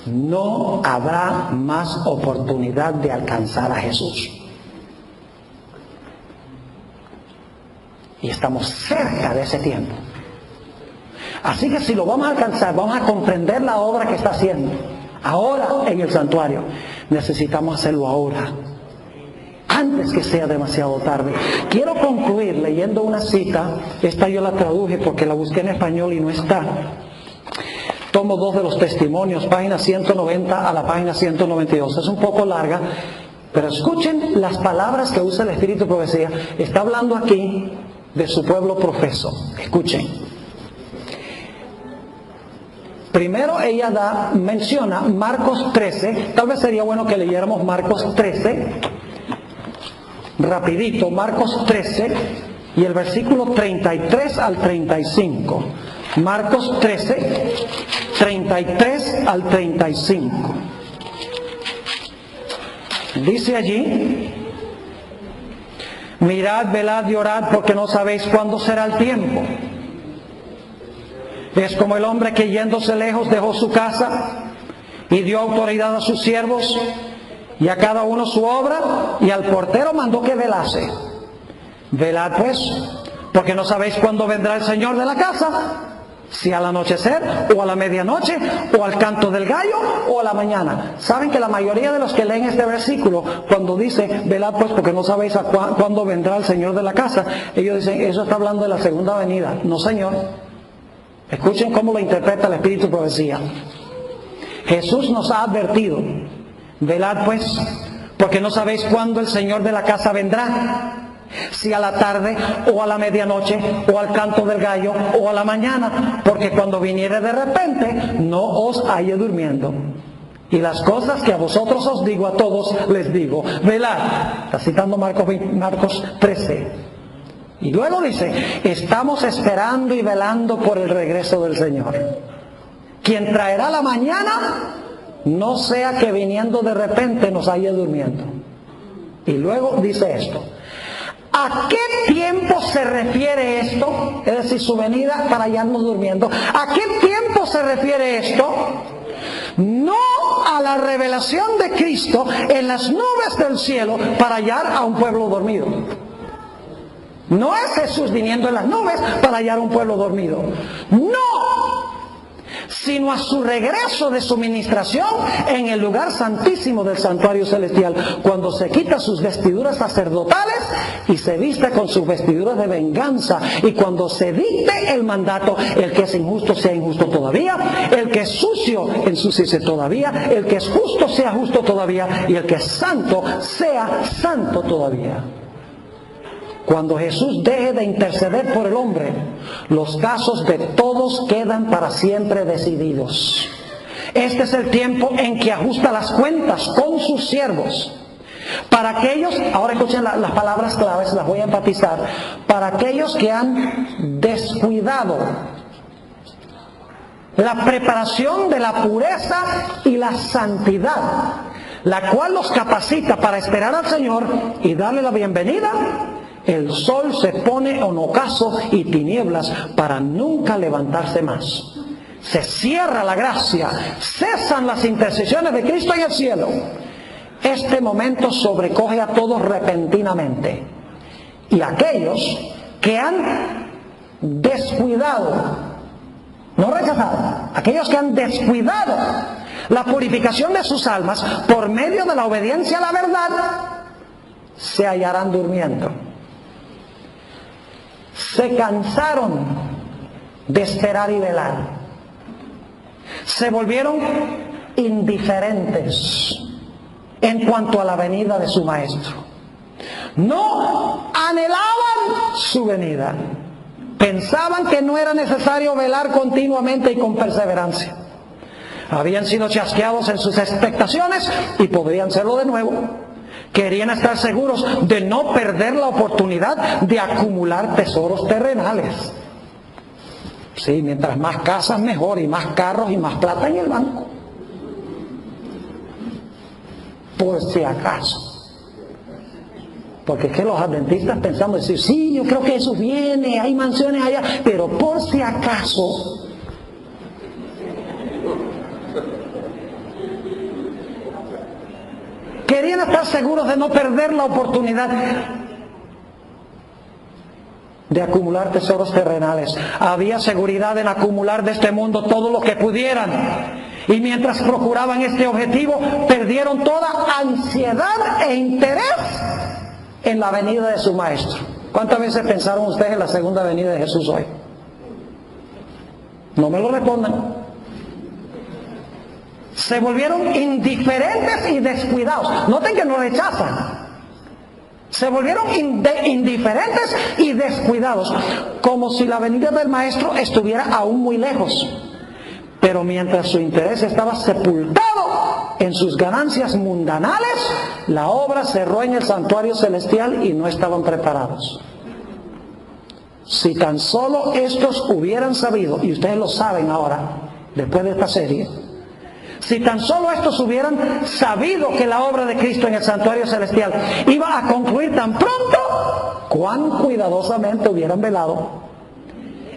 no habrá más oportunidad de alcanzar a Jesús. Y estamos cerca de ese tiempo. Así que si lo vamos a alcanzar, vamos a comprender la obra que está haciendo ahora en el santuario. Necesitamos hacerlo ahora, antes que sea demasiado tarde. Quiero concluir leyendo una cita. Esta yo la traduje porque la busqué en español y no está. Tomo 2 de los testimonios, página 190 a la página 192. Es un poco larga, pero escuchen las palabras que usa el Espíritu de Profecía. Está hablando aquí de su pueblo profeso. Escuchen. Primero ella menciona Marcos 13. Tal vez sería bueno que leyéramos Marcos 13. Rapidito, Marcos 13 y el versículo 33 al 35. Marcos 13, 33 al 35. Dice allí: mirad, velad y orad, porque no sabéis cuándo será el tiempo. Es como el hombre que yéndose lejos dejó su casa y dio autoridad a sus siervos y a cada uno su obra, y al portero mandó que velase. Velad pues, porque no sabéis cuándo vendrá el Señor de la casa, si al anochecer, o a la medianoche, o al canto del gallo, o a la mañana. Saben que la mayoría de los que leen este versículo, cuando dice velad pues porque no sabéis cuándo vendrá el Señor de la casa, ellos dicen, eso está hablando de la segunda venida. No, señor. Escuchen cómo lo interpreta el Espíritu de Profecía. Jesús nos ha advertido: velad pues, porque no sabéis cuándo el Señor de la casa vendrá, si a la tarde, o a la medianoche, o al canto del gallo, o a la mañana, porque cuando viniere de repente, no os halle durmiendo. Y las cosas que a vosotros os digo, a todos les digo, velad. Está citando Marcos 13. Y luego dice: estamos esperando y velando por el regreso del Señor, quien traerá la mañana, no sea que viniendo de repente nos halle durmiendo. Y luego dice esto: ¿a qué tiempo se refiere esto? Es decir, su venida para hallarnos durmiendo. ¿A qué tiempo se refiere esto? No a la revelación de Cristo en las nubes del cielo para hallar a un pueblo dormido. No es Jesús viniendo en las nubes para hallar un pueblo dormido. No, sino a su regreso de su ministración en el lugar santísimo del santuario celestial, cuando se quita sus vestiduras sacerdotales y se viste con sus vestiduras de venganza, y cuando se dicte el mandato: el que es injusto sea injusto todavía, el que es sucio ensúciese todavía, el que es justo sea justo todavía, y el que es santo sea santo todavía. Cuando Jesús deje de interceder por el hombre, los casos de todos quedan para siempre decididos. Este es el tiempo en que ajusta las cuentas con sus siervos. Para aquellos, ahora escuchen las palabras claves, las voy a enfatizar. Para aquellos que han descuidado la preparación de la pureza y la santidad, la cual los capacita para esperar al Señor y darle la bienvenida. El sol se pone en ocaso y tinieblas para nunca levantarse más. Se cierra la gracia, cesan las intercesiones de Cristo en el cielo. Este momento sobrecoge a todos repentinamente. Y aquellos que han descuidado, no rechazado, aquellos que han descuidado la purificación de sus almas por medio de la obediencia a la verdad, se hallarán durmiendo. Se cansaron de esperar y velar. Se volvieron indiferentes en cuanto a la venida de su Maestro. No anhelaban su venida. Pensaban que no era necesario velar continuamente y con perseverancia. Habían sido chasqueados en sus expectaciones y podrían serlo de nuevo. Querían estar seguros de no perder la oportunidad de acumular tesoros terrenales. Sí, mientras más casas mejor, y más carros y más plata en el banco. Por si acaso. Porque es que los adventistas pensamos decir, sí, yo creo que eso viene, hay mansiones allá, pero por si acaso. Querían estar seguros de no perder la oportunidad de acumular tesoros terrenales. Había seguridad en acumular de este mundo todo lo que pudieran. Y mientras procuraban este objetivo, perdieron toda ansiedad e interés en la venida de su Maestro. ¿Cuántas veces pensaron ustedes en la segunda venida de Jesús hoy? No me lo respondan. Se volvieron indiferentes y descuidados. Noten que no rechazan. Se volvieron indiferentes y descuidados, como si la venida del Maestro estuviera aún muy lejos. Pero mientras su interés estaba sepultado en sus ganancias mundanales, la obra cerró en el santuario celestial y no estaban preparados. Si tan solo estos hubieran sabido, y ustedes lo saben ahora, después de esta serie, si tan solo estos hubieran sabido que la obra de Cristo en el santuario celestial iba a concluir tan pronto, cuán cuidadosamente hubieran velado.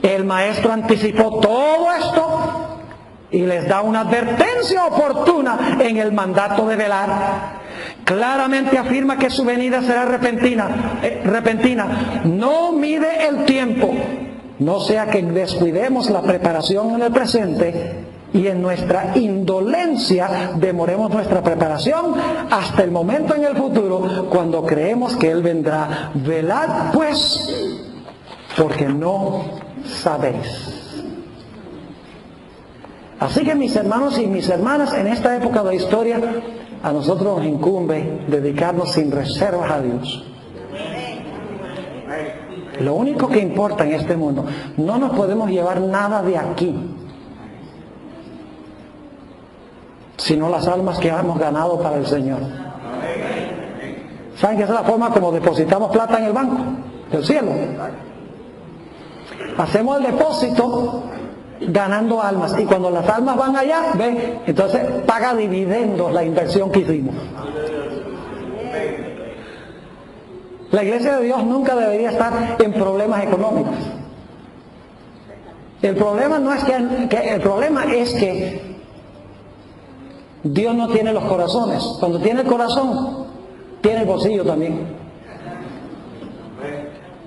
El Maestro anticipó todo esto y les da una advertencia oportuna en el mandato de velar. Claramente afirma que su venida será repentina. No mide el tiempo, no sea que descuidemos la preparación en el presente y en nuestra indolencia demoremos nuestra preparación hasta el momento en el futuro cuando creemos que Él vendrá. Velad pues, porque no sabéis. Así que mis hermanos y mis hermanas, en esta época de la historia, a nosotros nos incumbe dedicarnos sin reservas a Dios. Lo único que importa en este mundo, no nos podemos llevar nada de aquí, sino las almas que hemos ganado para el Señor. ¿Saben que esa es la forma como depositamos plata en el banco del cielo? Hacemos el depósito ganando almas, y cuando las almas van allá, ve, entonces paga dividendos la inversión que hicimos. La iglesia de Dios nunca debería estar en problemas económicos. El problema no es el problema es que Dios no tiene los corazones. Cuando tiene el corazón, tiene el bolsillo también.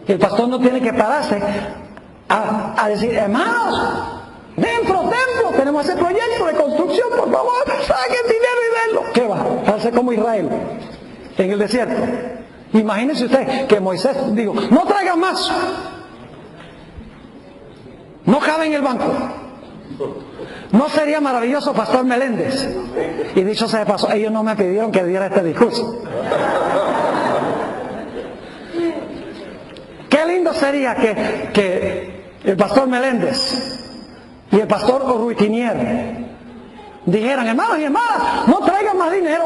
El pastor no tiene que pararse a decir, hermanos, templo, tenemos ese proyecto de construcción, por favor, saquen dinero y denlo. ¿Qué va? Hace como Israel en el desierto. Imagínense usted que Moisés dijo, no traigan más, no cabe en el banco. ¿No sería maravilloso, Pastor Meléndez? Y dicho sea de paso, ellos no me pidieron que diera este discurso. Qué lindo sería que el Pastor Meléndez y el Pastor Ruitinier dijeran, hermanos y hermanas, no traigan más dinero.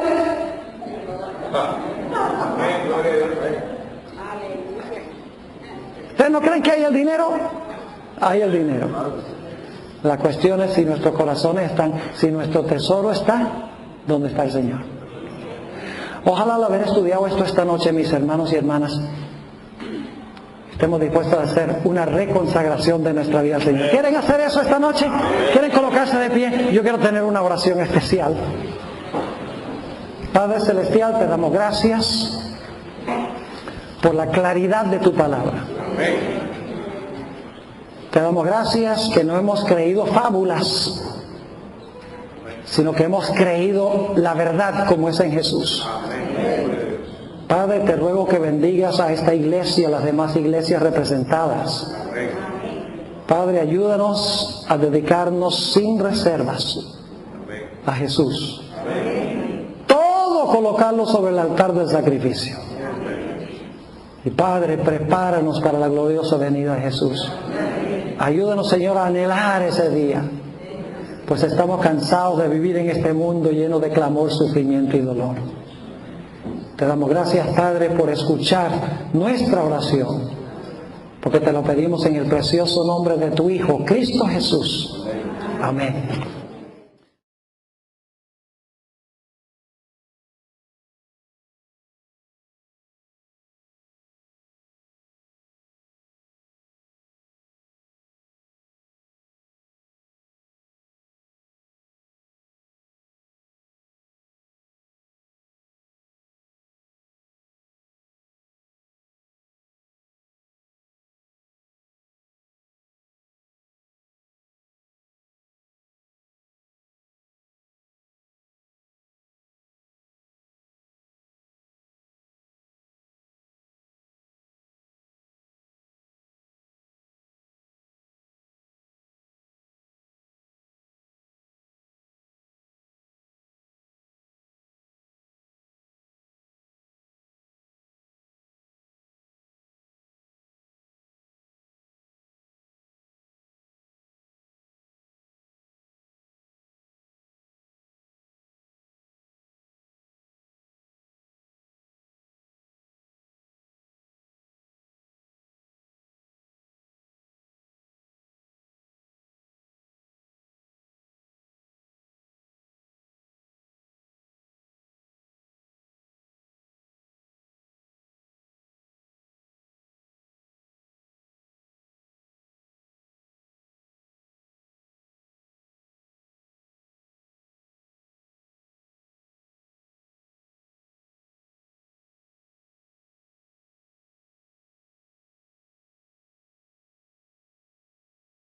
¿Ustedes no creen que hay el dinero? Hay el dinero. La cuestión es si nuestros corazones están, si nuestro tesoro está, ¿dónde está el Señor? Ojalá al haber estudiado esto esta noche, mis hermanos y hermanas, estemos dispuestos a hacer una reconsagración de nuestra vida al Señor. ¿Quieren hacer eso esta noche? ¿Quieren colocarse de pie? Yo quiero tener una oración especial. Padre Celestial, te damos gracias por la claridad de tu palabra. Te damos gracias que no hemos creído fábulas, sino que hemos creído la verdad como es en Jesús. Padre, te ruego que bendigas a esta iglesia, a las demás iglesias representadas. Padre, ayúdanos a dedicarnos sin reservas a Jesús. Todo colocarlo sobre el altar del sacrificio. Y Padre, prepáranos para la gloriosa venida de Jesús. Ayúdanos, Señor, a anhelar ese día, pues estamos cansados de vivir en este mundo lleno de clamor, sufrimiento y dolor. Te damos gracias, Padre, por escuchar nuestra oración, porque te lo pedimos en el precioso nombre de tu Hijo, Cristo Jesús. Amén.